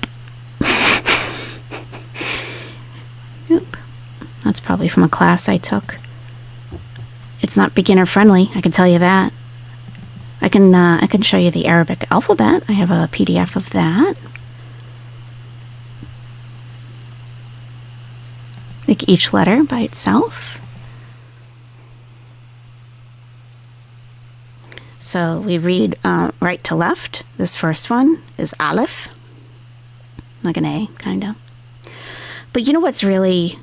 Nope. That's probably from a class I took. It's not beginner friendly, I can tell you that. I can show you the Arabic alphabet. I have a PDF of that. Like each letter by itself. So we read right to left. This first one is Aleph. Like an A, kind of. But you know what's really,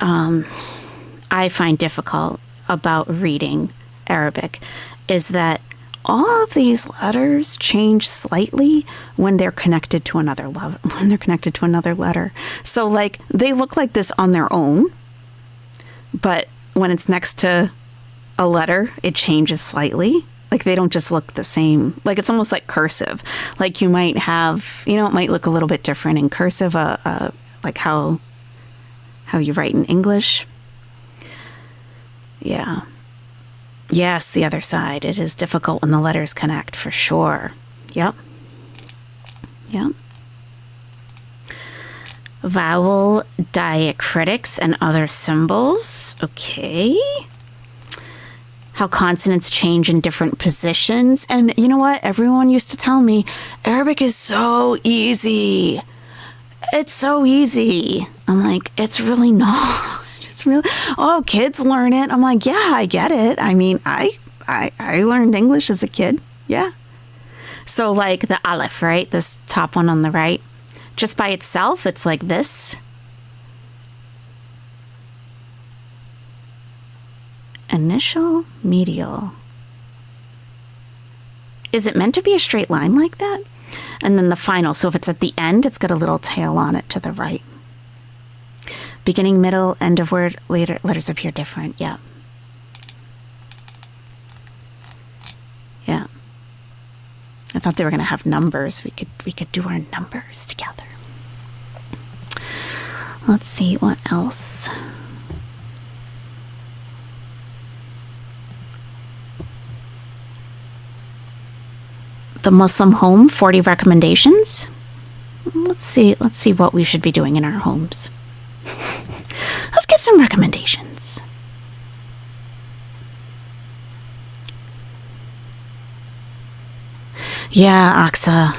I find difficult about reading Arabic is that all of these letters change slightly when they're connected to another letter. So like they look like this on their own, but when it's next to a letter, it changes slightly. Like they don't just look the same. Like it's almost like cursive. Like you might have, you know, it might look a little bit different in cursive, like how you write in English. Yeah. Yes, the other side. It is difficult when the letters connect, for sure. Yep. Vowel diacritics and other symbols. Okay. How consonants change in different positions. And you know what? Everyone used to tell me, Arabic is so easy. It's so easy. I'm like, it's really not. It's really, oh, kids learn it. I'm like, yeah, I get it. I mean, I I learned English as a kid. Yeah. So like the aleph, right? This top one on the right, just by itself, it's like this. Initial, medial. Is it meant to be a straight line like that? And then the final. So if it's at the end, it's got a little tail on it to the right. Beginning, middle, end of word, later letters appear different. Yeah. Yeah. I thought they were going to have numbers. We could do our numbers together. Let's see what else. The Muslim home, 40 recommendations. Let's see what we should be doing in our homes. Let's get some recommendations. Yeah, Aksa,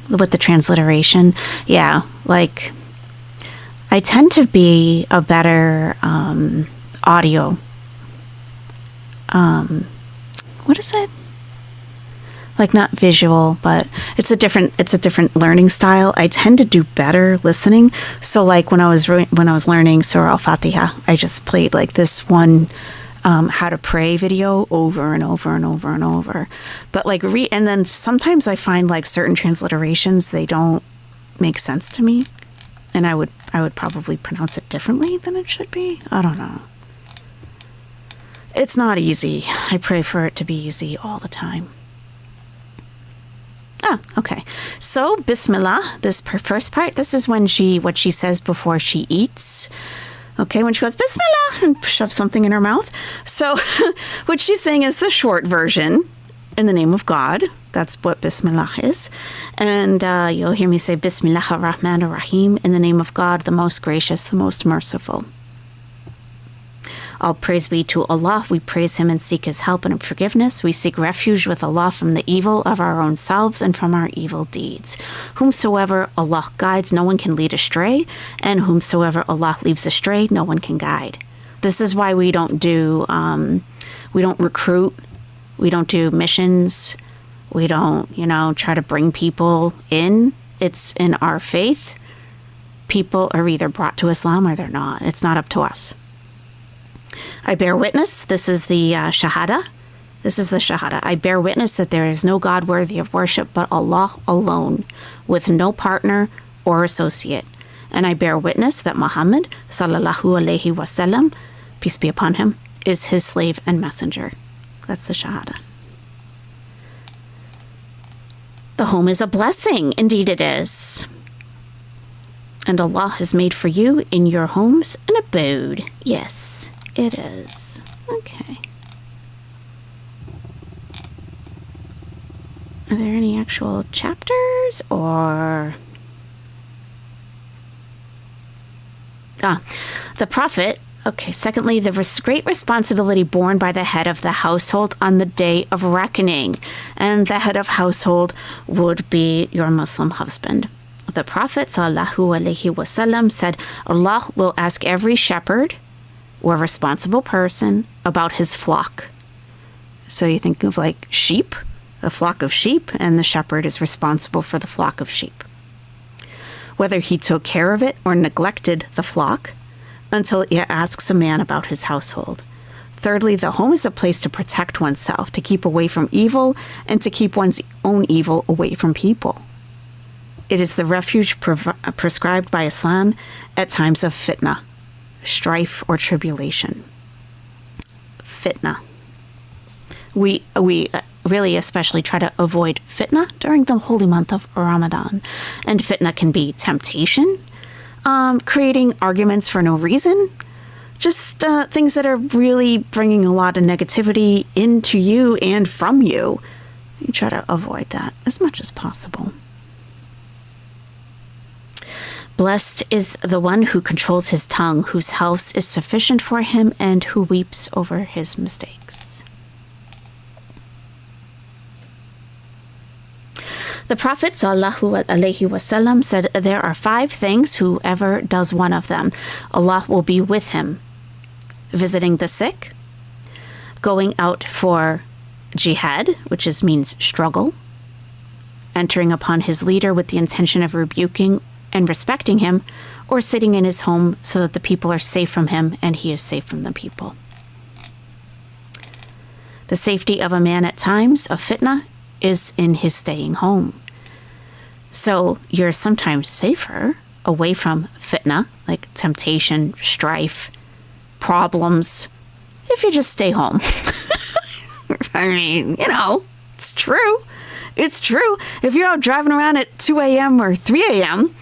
with the transliteration. Yeah, like, I tend to be a better audio. What is it? Like, not visual, but it's a different learning style. I tend to do better listening. So like when I was learning Surah Al-Fatiha, I just played like this one how to pray video over and over and over and over. But like and then sometimes I find like certain transliterations, they don't make sense to me, and I would probably pronounce it differently than it should be. I don't know. It's not easy. I pray for it to be easy all the time. Ah, okay. So, Bismillah, this first part, this is when what she says before she eats. Okay, when she goes, Bismillah, and shoves something in her mouth. So, what she's saying is the short version, in the name of God. That's what Bismillah is. And you'll hear me say, Bismillah ar-Rahman ar-Rahim, in the name of God, the most gracious, the most merciful. All praise be to Allah. We praise Him and seek His help and forgiveness. We seek refuge with Allah from the evil of our own selves and from our evil deeds. Whomsoever Allah guides, no one can lead astray. And whomsoever Allah leaves astray, no one can guide. This is why we don't recruit. We don't do missions. We don't, try to bring people in. It's in our faith. People are either brought to Islam or they're not. It's not up to us. I bear witness, this is the Shahada. This is the Shahada. I bear witness that there is no God worthy of worship but Allah alone, with no partner or associate. And I bear witness that Muhammad, sallallahu alaihi wasallam, peace be upon him, is his slave and messenger. That's the Shahada. The home is a blessing. Indeed it is. And Allah has made for you in your homes an abode. Yes. It is. Okay. Are there any actual chapters or... the Prophet. Okay, secondly, the great responsibility borne by the head of the household on the day of reckoning. And the head of household would be your Muslim husband. The Prophet ﷺ said, Allah will ask every shepherd or responsible person about his flock. So you think of like sheep, a flock of sheep, and the shepherd is responsible for the flock of sheep. Whether he took care of it or neglected the flock, until it asks a man about his household. Thirdly, the home is a place to protect oneself, to keep away from evil, and to keep one's own evil away from people. It is the refuge prescribed by Islam at times of fitna, strife or tribulation. Fitna. We really especially try to avoid fitna during the holy month of Ramadan. And fitna can be temptation, creating arguments for no reason, just things that are really bringing a lot of negativity into you and from you. You try to avoid that as much as possible. Blessed is the one who controls his tongue, whose house is sufficient for him, and who weeps over his mistakes. The Prophet ﷺ said, there are 5 things, whoever does one of them, Allah will be with him. Visiting the sick, going out for jihad, which means struggle, entering upon his leader with the intention of rebuking and respecting him, or sitting in his home so that the people are safe from him and he is safe from the people. The safety of a man at times of fitna is in his staying home. So you're sometimes safer away from fitna, like temptation, strife, problems, if you just stay home. I mean, it's true. It's true. If you're out driving around at 2 a.m. or 3 a.m.,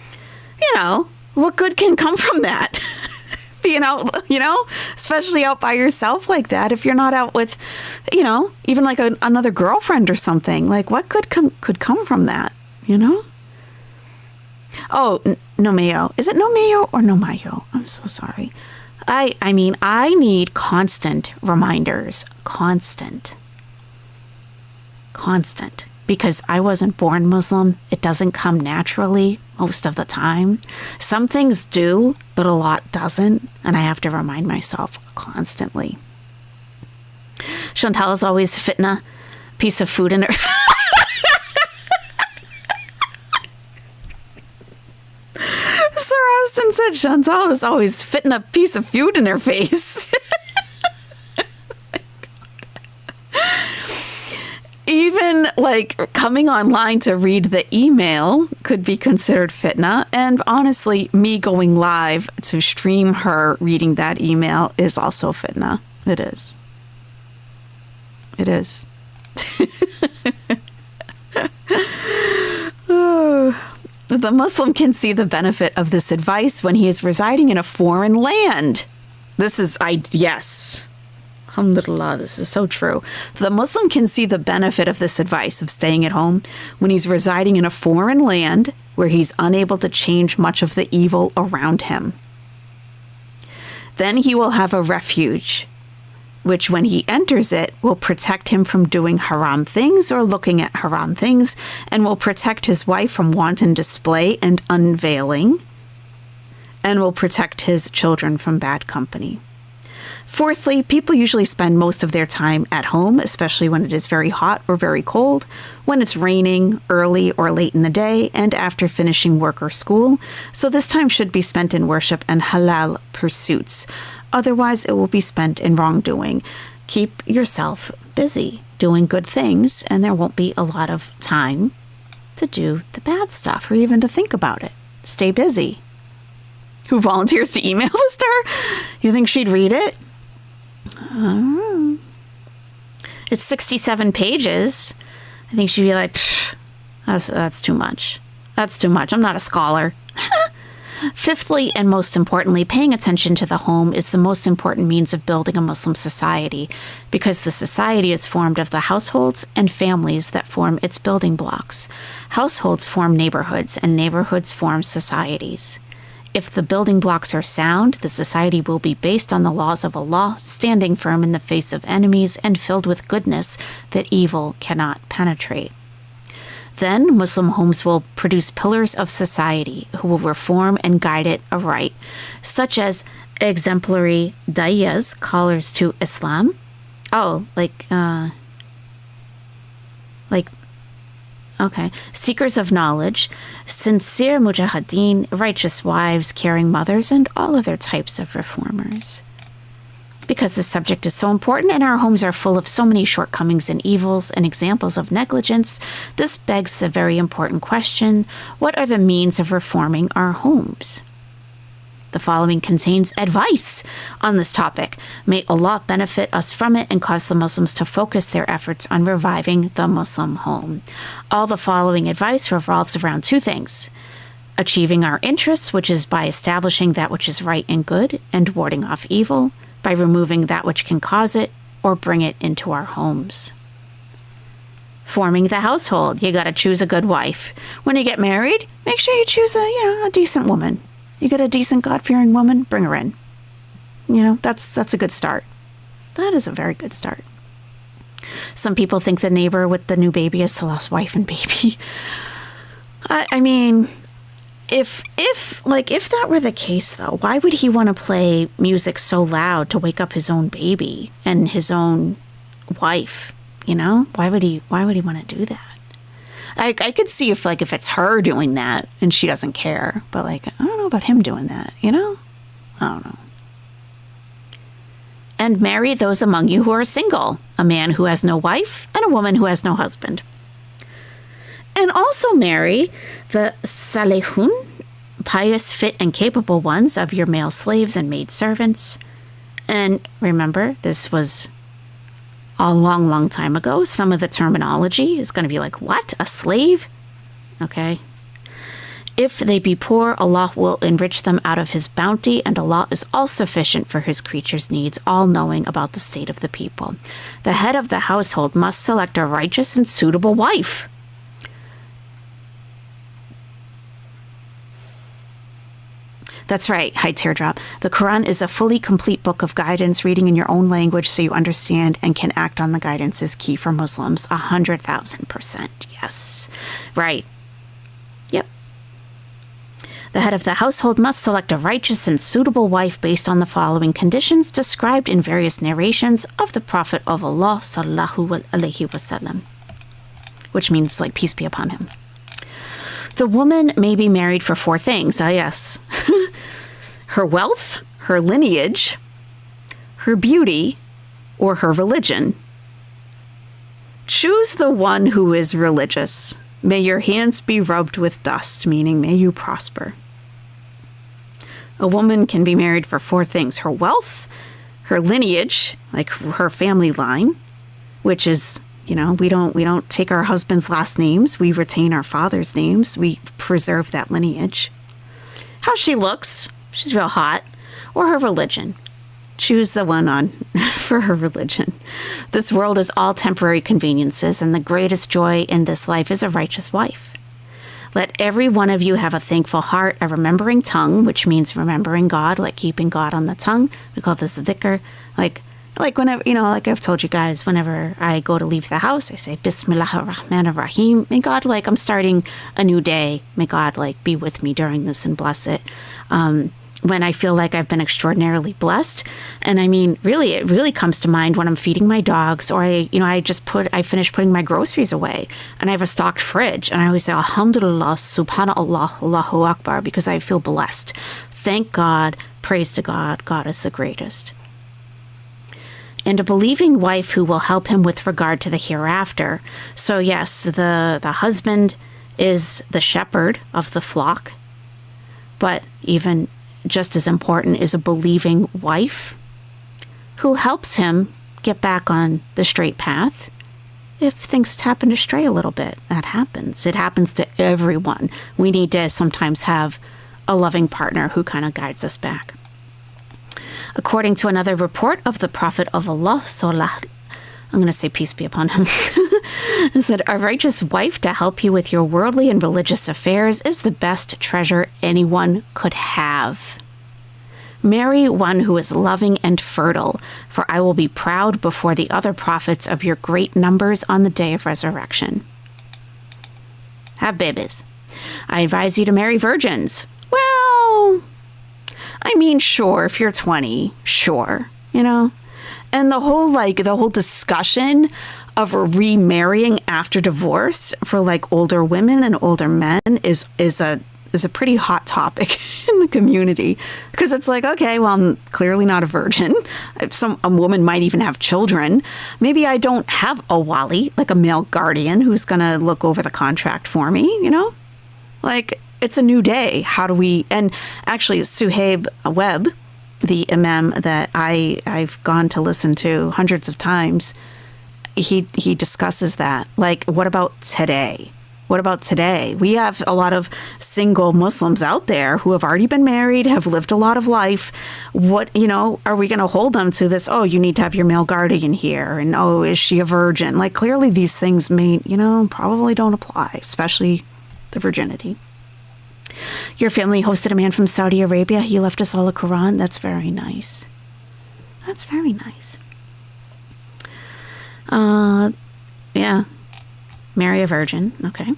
what good can come from that? Especially out by yourself like that. If you're not out with, even like another girlfriend or something, like what could come from that, Oh, no mayo. Is it no mayo or no mayo? I'm so sorry. I mean, I need constant reminders. Constant. Because I wasn't born Muslim. It doesn't come naturally most of the time. Some things do, but a lot doesn't. And I have to remind myself constantly. Chantal is always fitna, piece of food in her. Sir Austin said Chantal is always fitting a piece of food in her face. Even like coming online to read the email could be considered fitna. And honestly, me going live to stream her reading that email is also fitna. It is. It is. The Muslim can see the benefit of this advice when he is residing in a foreign land. Yes. Alhamdulillah, this is so true. The Muslim can see the benefit of this advice of staying at home when he's residing in a foreign land where he's unable to change much of the evil around him. Then he will have a refuge, which when he enters it will protect him from doing haram things or looking at haram things, and will protect his wife from wanton display and unveiling, and will protect his children from bad company. Fourthly, people usually spend most of their time at home, especially when it is very hot or very cold, when it's raining early or late in the day, and after finishing work or school. So this time should be spent in worship and halal pursuits. Otherwise, it will be spent in wrongdoing. Keep yourself busy doing good things, and there won't be a lot of time to do the bad stuff or even to think about it. Stay busy. Who volunteers to email this to her? You think she'd read it? It's 67 pages. I think she'd be like, that's too much. That's too much. I'm not a scholar. Fifthly, and most importantly, paying attention to the home is the most important means of building a Muslim society, because the society is formed of the households and families that form its building blocks. Households form neighborhoods, and neighborhoods form societies. If the building blocks are sound, the society will be based on the laws of Allah, standing firm in the face of enemies and filled with goodness that evil cannot penetrate. Then Muslim homes will produce pillars of society who will reform and guide it aright, such as exemplary da'iyas, callers to Islam. Seekers of knowledge, sincere mujahideen, righteous wives, caring mothers, and all other types of reformers. Because this subject is so important and our homes are full of so many shortcomings and evils and examples of negligence, this begs the very important question, what are the means of reforming our homes? The following contains advice on this topic. May Allah benefit us from it and cause the Muslims to focus their efforts on reviving the Muslim home. All the following advice revolves around two things: achieving our interests, which is by establishing that which is right and good and warding off evil, by removing that which can cause it or bring it into our homes. Forming the household. You got to choose a good wife. When you get married, make sure you choose a decent woman. You get a decent, God-fearing woman, bring her in. That's a good start. That is a very good start. Some people think the neighbor with the new baby is Salah's wife and baby. I mean, if that were the case, though, why would he want to play music so loud to wake up his own baby and his own wife, you know? Why would he want to do that? I could see if it's her doing that and she doesn't care, but I don't know about him doing that, you know? I don't know. And marry those among you who are single, a man who has no wife and a woman who has no husband. And also marry the salihun, pious, fit, and capable ones of your male slaves and maidservants. And remember, this was a long, long time ago. Some of the terminology is going to be like, what? A slave? Okay. If they be poor, Allah will enrich them out of his bounty, and Allah is all sufficient for his creatures' needs, all knowing about the state of the people. The head of the household must select a righteous and suitable wife. That's right, High Teardrop. The Quran is a fully complete book of guidance. Reading in your own language so you understand and can act on the guidance is key for Muslims. 100,000%. Yes. Right. Yep. The head of the household must select a righteous and suitable wife based on the following conditions described in various narrations of the Prophet of Allah, sallallahu alaihi wasallam, which means peace be upon him. The woman may be married for 4 things. Yes. Her wealth, her lineage, her beauty, or her religion. Choose the one who is religious. May your hands be rubbed with dust, meaning may you prosper. A woman can be married for 4 things: her wealth, her lineage, like her family line, which is, we don't take our husband's last names. We retain our father's names. We preserve that lineage. How she looks, she's real hot, or her religion. Choose the one for her religion. This world is all temporary conveniences, and the greatest joy in this life is a righteous wife. Let every one of you have a thankful heart, a remembering tongue, which means remembering God, like keeping God on the tongue. We call this dhikr. Like whenever, like I've told you guys, whenever I go to leave the house, I say, Bismillahir Rahmanir Rahim. May God, I'm starting a new day. May God, be with me during this and bless it. When I feel like I've been extraordinarily blessed. And I mean, really, it really comes to mind when I'm feeding my dogs, or I finished putting my groceries away and I have a stocked fridge, and I always say, Alhamdulillah, Subhanallah, Allahu Akbar, because I feel blessed. Thank God, praise to God, God is the greatest. And a believing wife who will help him with regard to the hereafter. So yes, the husband is the shepherd of the flock, but even just as important is a believing wife who helps him get back on the straight path if things happen to stray a little bit. That happens. It happens to everyone. We need to sometimes have a loving partner who kind of guides us back. According to another report of the Prophet of Allah, I'm going to say peace be upon him, said, a righteous wife to help you with your worldly and religious affairs is the best treasure anyone could have. Marry one who is loving and fertile, for I will be proud before the other prophets of your great numbers on the day of resurrection. Have babies. I advise you to marry virgins. Well, I mean, sure, if you're 20, sure, And the whole discussion of remarrying after divorce for older women and older men is a pretty hot topic in the community, because it's okay, well, I'm clearly not a virgin. A woman might even have children. Maybe I don't have a wali, a male guardian who's going to look over the contract for me, it's a new day. How do we, and actually Suhaib Webb, the imam that I've gone to listen to hundreds of times, he discusses that. What about today? What about today? We have a lot of single Muslims out there who have already been married, have lived a lot of life. What, are we going to hold them to this? Oh, you need to have your male guardian here. And, oh, is she a virgin? Clearly these things may, probably don't apply, especially the virginity. Your family hosted a man from Saudi Arabia. He left us all a Quran. That's very nice. That's very nice. Yeah. Marry a virgin. Okay.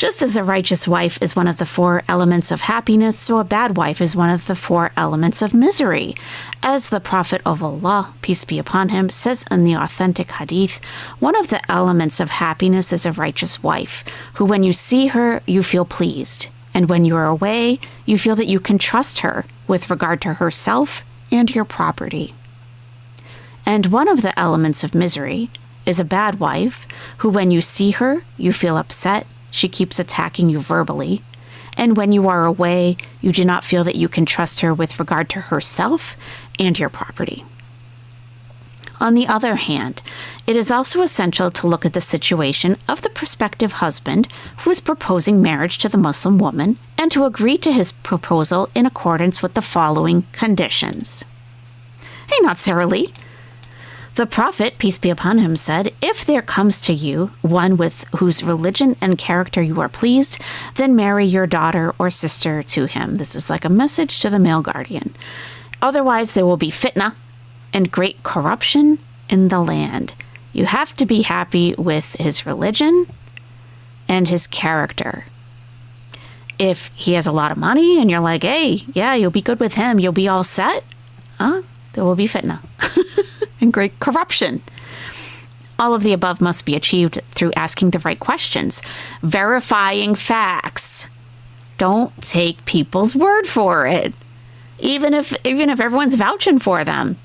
Just as a righteous wife is one of the 4 elements of happiness, so a bad wife is one of the 4 elements of misery. As the Prophet of Allah, peace be upon him, says in the authentic hadith, one of the elements of happiness is a righteous wife, who when you see her, you feel pleased. And when you are away, you feel that you can trust her with regard to herself and your property. And one of the elements of misery is a bad wife, who when you see her, you feel upset. She keeps attacking you verbally. And when you are away, you do not feel that you can trust her with regard to herself and your property. On the other hand, it is also essential to look at the situation of the prospective husband who is proposing marriage to the Muslim woman and to agree to his proposal in accordance with the following conditions. Hey, not Sarah Lee. The Prophet, peace be upon him, said, if there comes to you one with whose religion and character you are pleased, then marry your daughter or sister to him. This is like a message to the male guardian. Otherwise, there will be fitna and great corruption in the land. You have to be happy with his religion and his character. If he has a lot of money and you're like, hey, yeah, you'll be good with him, you'll be all set, there will be fitna and great corruption. All of the above must be achieved through asking the right questions, verifying facts. Don't take people's word for it, even if everyone's vouching for them.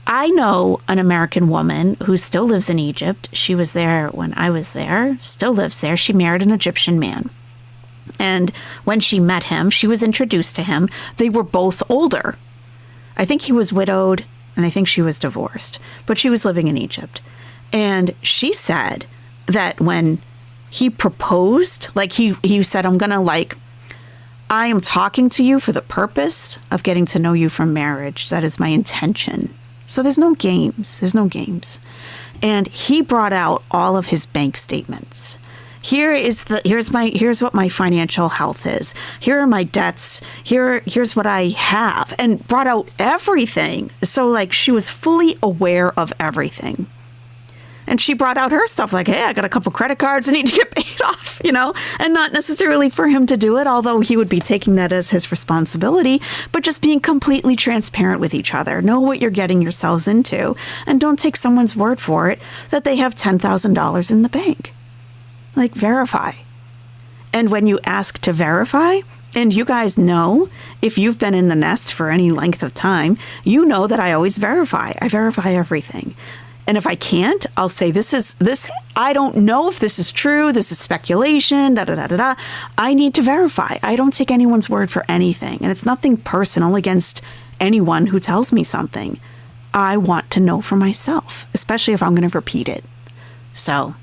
I know an American woman who still lives in Egypt. She was there when I was there, still lives there. She married an Egyptian man. And when she met him, she was introduced to him. They were both older. I think he was widowed and I think she was divorced, but she was living in Egypt. And she said that when he proposed, like he said, I am talking to you for the purpose of getting to know you for marriage. That is my intention. So there's no games. There's no games. And he brought out all of his bank statements. Here's what my financial health is. Here are my debts. Here's what I have, and brought out everything. So like she was fully aware of everything. And she brought out her stuff like, hey, I got a couple credit cards I need to get paid off, and not necessarily for him to do it, although he would be taking that as his responsibility, but just being completely transparent with each other. Know what you're getting yourselves into, and don't take someone's word for it that they have $10,000 in the bank. Like, verify. And when you ask to verify, and you guys know, if you've been in the nest for any length of time, you know that I always verify. I verify everything. And if I can't, I'll say, this, I don't know if this is true. This is speculation, da-da-da-da-da. I need to verify. I don't take anyone's word for anything. And it's nothing personal against anyone who tells me something. I want to know for myself, especially if I'm going to repeat it. So,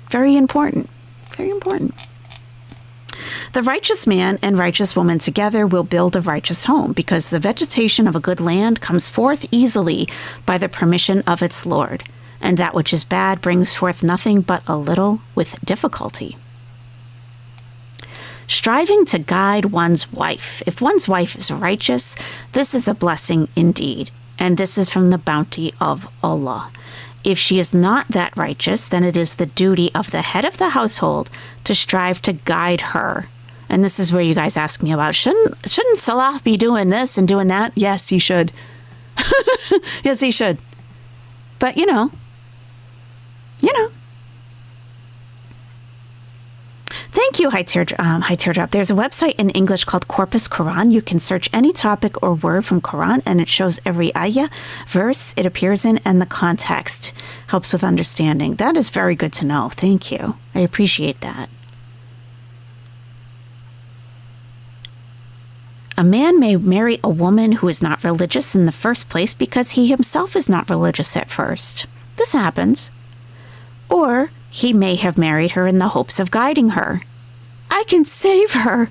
very important. Very important. The righteous man and righteous woman together will build a righteous home, because the vegetation of a good land comes forth easily by the permission of its Lord, and that which is bad brings forth nothing but a little with difficulty. Striving to guide one's wife. If one's wife is righteous, this is a blessing indeed, and this is from the bounty of Allah. If she is not that righteous, then it is the duty of the head of the household to strive to guide her. And this is where you guys ask me about, shouldn't Salah be doing this and doing that? Yes, he should. Yes, he should. But, you know. Thank you, High Teardrop. There's a website in English called Corpus Quran. You can search any topic or word from Quran, and it shows every ayah, verse it appears in, and the context. Helps with understanding. That is very good to know. Thank you. I appreciate that. A man may marry a woman who is not religious in the first place because he himself is not religious at first. This happens. Or he may have married her in the hopes of guiding her. I can save her.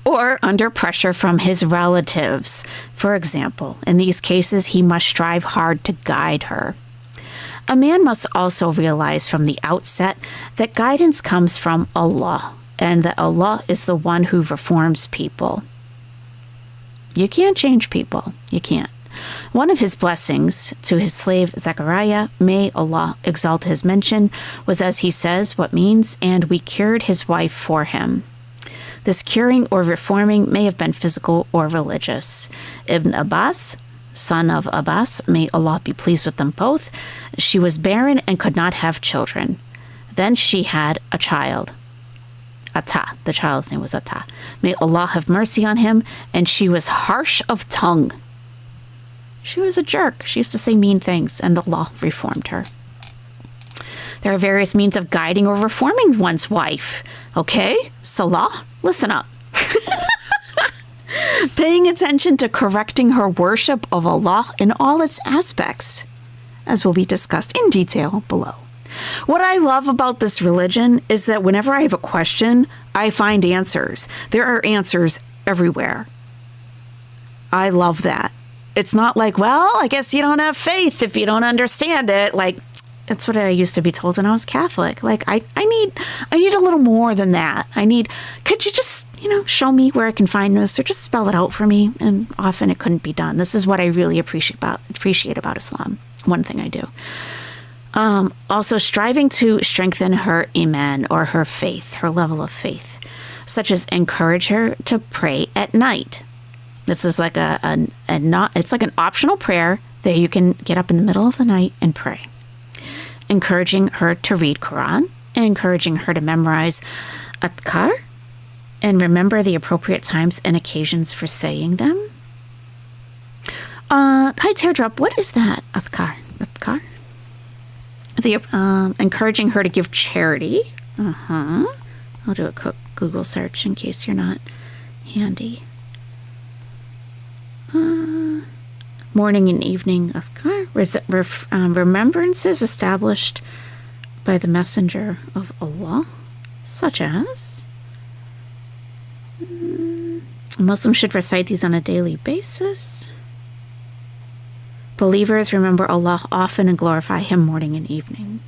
Or under pressure from his relatives. For example, in these cases, he must strive hard to guide her. A man must also realize from the outset that guidance comes from Allah, and that Allah is the one who reforms people. You can't change people. You can't. One of his blessings to his slave Zechariah, may Allah exalt his mention, was, as he says, what means, and we cured his wife for him. This curing or reforming may have been physical or religious. Ibn Abbas, son of Abbas, may Allah be pleased with them both, she was barren and could not have children. Then she had a child. Atta, the child's name was Atta. May Allah have mercy on him, and she was harsh of tongue. She was a jerk. She used to say mean things, and Allah reformed her. There are various means of guiding or reforming one's wife. Okay? Salah, listen up. Paying attention to correcting her worship of Allah in all its aspects, as will be discussed in detail below. What I love about this religion is that whenever I have a question, I find answers. There are answers everywhere. I love that. It's not like, well, I guess you don't have faith if you don't understand it. Like, that's what I used to be told when I was Catholic. Like, I need a little more than that. Could you just, show me where I can find this, or just spell it out for me? And often it couldn't be done. This is what I really appreciate about Islam. One thing I do. Also striving to strengthen her iman, or her faith, her level of faith, such as encourage her to pray at night. This is like it's like an optional prayer that you can get up in the middle of the night and pray. Encouraging her to read Quran, encouraging her to memorize adhkar, and remember the appropriate times and occasions for saying them. Hi, Teardrop, what is that? Adhkar? Encouraging her to give charity. I'll do a quick Google search in case you're not handy. Morning and evening adhkar. Remembrances established by the Messenger of Allah, such as a Muslim should recite these on a daily basis. Believers remember Allah often and glorify Him morning and evening.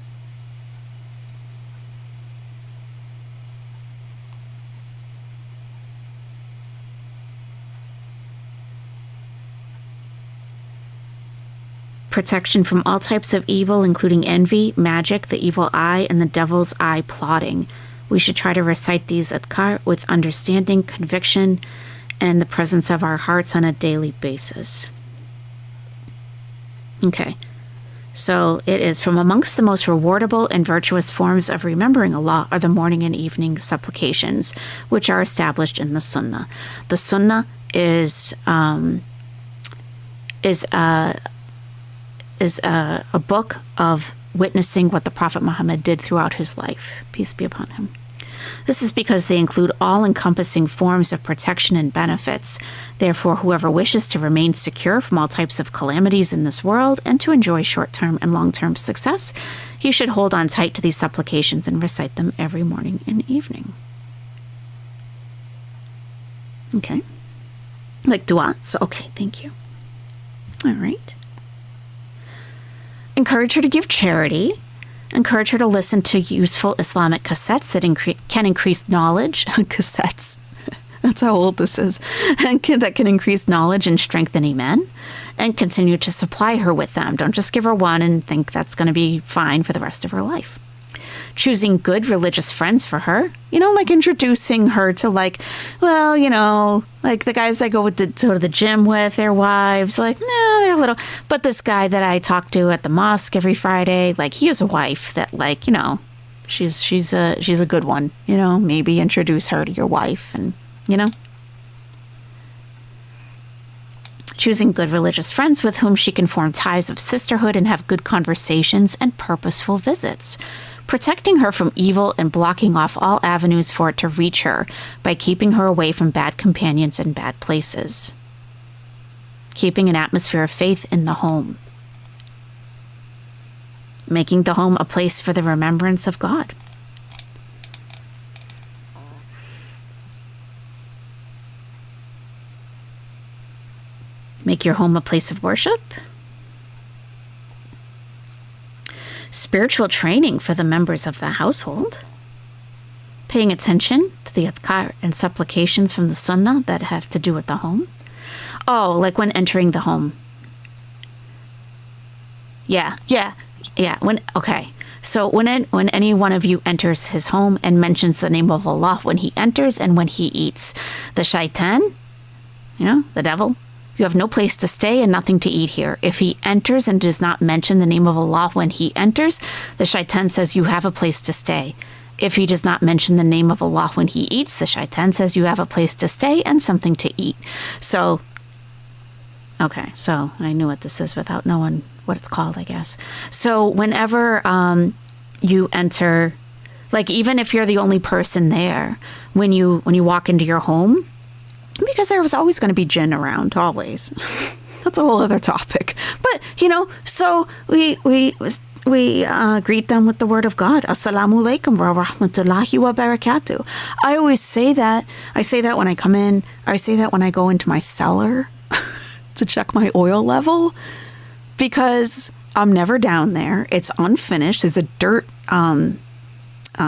Protection from all types of evil, including envy, magic, the evil eye, and the devil's eye plotting. We should try to recite these adhkar with understanding, conviction, and the presence of our hearts on a daily basis. Okay, so it is from amongst the most rewardable and virtuous forms of remembering Allah are the morning and evening supplications, which are established in the Sunnah. The Sunnah is a book of witnessing what the Prophet Muhammad did throughout his life. Peace be upon him. This is because they include all-encompassing forms of protection and benefits. Therefore, whoever wishes to remain secure from all types of calamities in this world and to enjoy short-term and long-term success, he should hold on tight to these supplications and recite them every morning and evening. Okay. Like dua. So, okay, thank you. All right. Encourage her to give charity. Encourage her to listen to useful Islamic cassettes that can increase knowledge. Cassettes. That's how old this is. That can increase knowledge and strengthen iman. And continue to supply her with them. Don't just give her one and think that's going to be fine for the rest of her life. Choosing good religious friends for her. Like introducing her to like the guys I go to the gym with, their wives, they're a little, but this guy that I talk to at the mosque every Friday, he has a wife that she's a good one, maybe introduce her to your wife and, Choosing good religious friends with whom she can form ties of sisterhood and have good conversations and purposeful visits. Protecting her from evil and blocking off all avenues for it to reach her by keeping her away from bad companions and bad places. Keeping an atmosphere of faith in the home. Making the home a place for the remembrance of God. Make your home a place of worship. Spiritual training for the members of the household. Paying attention to the adhkar and supplications from the sunnah that have to do with the home. Oh, like when entering the home. Yeah. So when any one of you enters his home and mentions the name of Allah when he enters and when he eats, the shaitan, the devil, you have no place to stay and nothing to eat here. If he enters and does not mention the name of Allah when he enters, the shaitan says you have a place to stay. If he does not mention the name of Allah when he eats, the shaitan says you have a place to stay and something to eat. So, okay, so I knew what this is without knowing what it's called, I guess. So whenever you enter, like even if you're the only person there, when you walk into your home, because there was always going to be jinn around, always. That's a whole other topic. But, so we greet them with the word of God. Assalamu alaikum wa rahmatullahi wa barakatuh. I always say that. I say that when I come in. I say that when I go into my cellar to check my oil level, because I'm never down there. It's unfinished. There's a dirt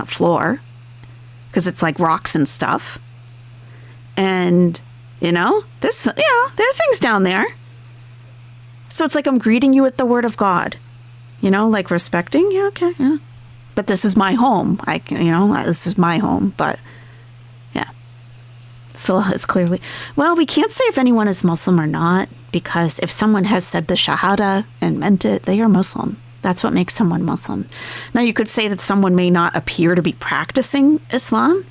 floor because it's like rocks and stuff. And, there are things down there. So it's like I'm greeting you with the word of God, like respecting. Yeah, okay, yeah. But this is my home. This is my home. But, yeah. So it's clearly, well, we can't say if anyone is Muslim or not, because if someone has said the Shahada and meant it, they are Muslim. That's what makes someone Muslim. Now, you could say that someone may not appear to be practicing Islam,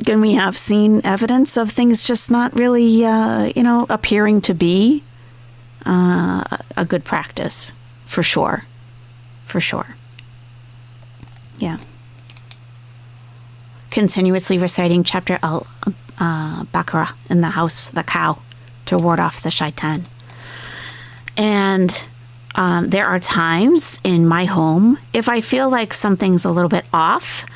And we have seen evidence of things just not really, appearing to be a good practice, for sure. For sure. Yeah. Continuously reciting chapter Al-Baqarah in the house, the cow, to ward off the shaitan. And there are times in my home, if I feel like something's a little bit off,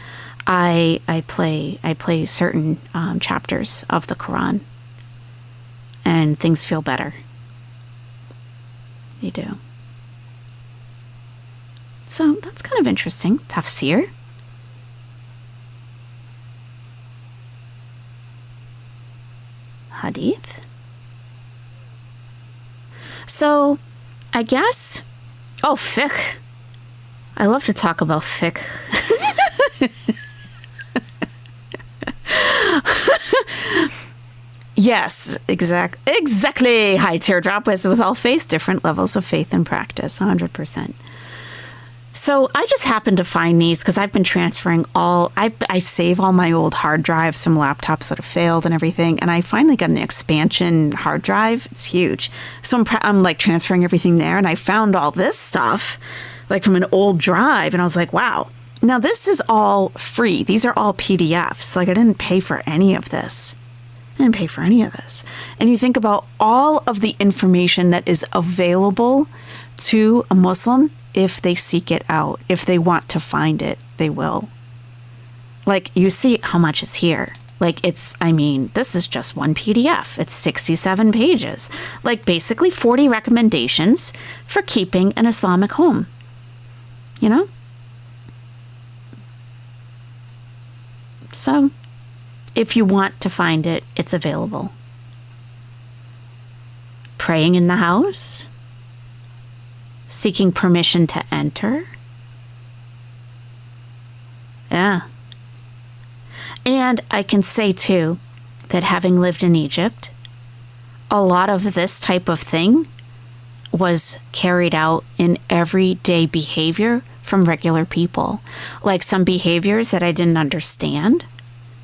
I play certain chapters of the Quran, and things feel better. They do. So that's kind of interesting. Tafsir. Hadith. So, I guess, fiqh. I love to talk about fiqh. Yes, exactly. Hi, Teardrop. As with all faiths, different levels of faith and practice, 100%. So I just happened to find these because I've been transferring I save all my old hard drives from laptops that have failed and everything. And I finally got an expansion hard drive. It's huge. So I'm like transferring everything there. And I found all this stuff like from an old drive. And I was like, wow. Now this is all free. These are all PDFs. Like I didn't pay for any of this. And you think about all of the information that is available to a Muslim if they seek it out. If they want to find it, they will. Like, you see how much is here. Like, this is just one PDF. It's 67 pages. Like, basically 40 recommendations for keeping an Islamic home. So, if you want to find it, it's available. Praying in the house. Seeking permission to enter. Yeah. And I can say, too, that having lived in Egypt, a lot of this type of thing was carried out in everyday behavior from regular people. Like some behaviors that I didn't understand.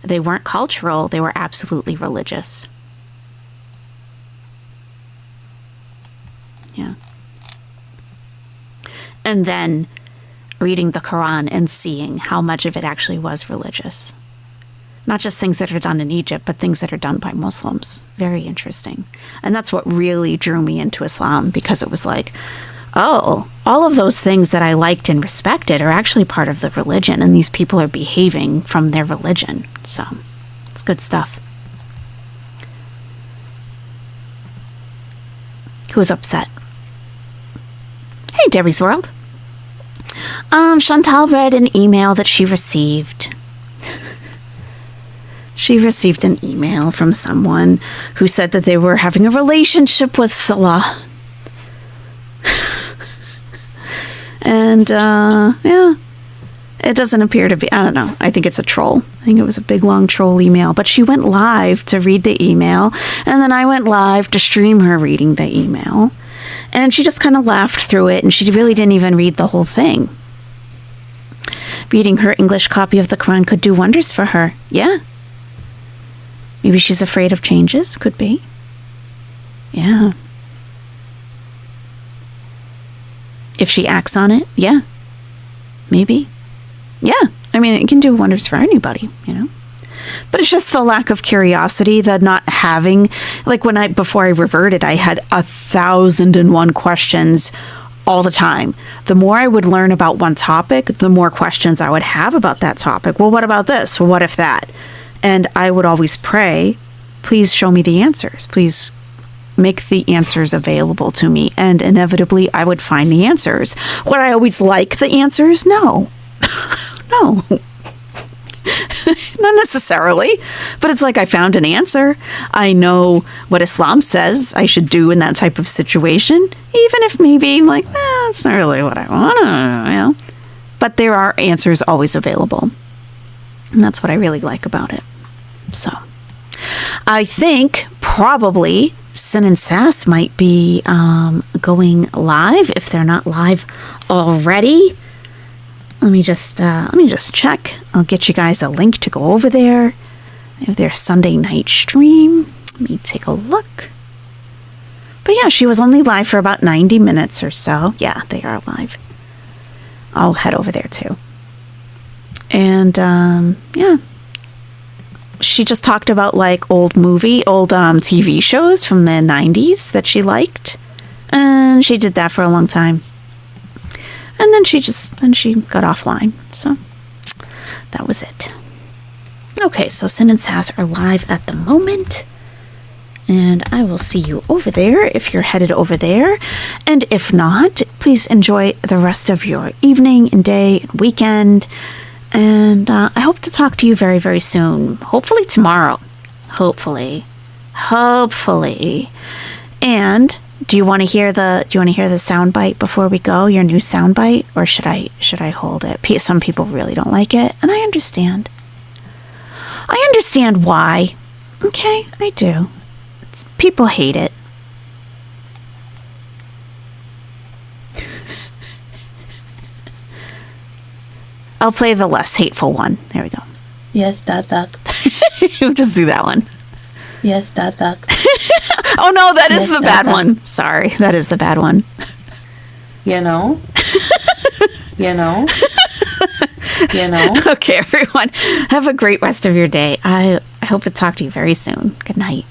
They weren't cultural, they were absolutely religious. Yeah. And then reading the Quran and seeing how much of it actually was religious. Not just things that are done in Egypt, but things that are done by Muslims. Very interesting. And that's what really drew me into Islam, because it was like, oh, all of those things that I liked and respected are actually part of the religion, and these people are behaving from their religion. So, it's good stuff. Who's upset? Hey, Debbie's World. Chantal read an email that she received. She received an email from someone who said that they were having a relationship with Salah. And, yeah, it doesn't appear to be, I don't know. I think it's a troll. I think it was a big, long troll email. But she went live to read the email. And then I went live to stream her reading the email. And she just kind of laughed through it. And she really didn't even read the whole thing. Reading her English copy of the Quran could do wonders for her. Yeah. Maybe she's afraid of changes. Could be. Yeah. If she acts on it, yeah. Maybe. Yeah. I mean, it can do wonders for anybody, you know. But it's just the lack of curiosity, the not having, like before I reverted, I had 1,001 questions all the time. The more I would learn about one topic, the more questions I would have about that topic. Well, what about this? Well, what if that? And I would always pray, please show me the answers. Please make the answers available to me. And inevitably, I would find the answers. Would I always like the answers? No. No. Not necessarily. But it's like I found an answer. I know what Islam says I should do in that type of situation. Even if maybe I'm like, that's not really what I want. You know? But there are answers always available. And that's what I really like about it. So I think probably Sin and Sass might be going live if they're not live already. Let me just check. I'll get you guys a link to go over there. They have their Sunday night stream. Let me take a look. But yeah, she was only live for about 90 minutes or so. Yeah, they are live. I'll head over there too. And yeah. She just talked about like old TV shows from the 90s that she liked. And she did that for a long time. And then she got offline. So that was it. Okay, so Sin and Sass are live at the moment. And I will see you over there if you're headed over there. And if not, please enjoy the rest of your evening and day and weekend. And I hope to talk to you very, very soon. Hopefully tomorrow. Hopefully. And do you want to hear the soundbite before we go? Your new soundbite, or should I hold it? Some people really don't like it, and I understand. I understand why. Okay, I do. People hate it. I'll play the less hateful one. There we go. Yes, that. We'll just do that one. Yes, that. Oh no, that is the bad one. Sorry, that is the bad one. You know? Okay, everyone. Have a great rest of your day. I hope to talk to you very soon. Good night.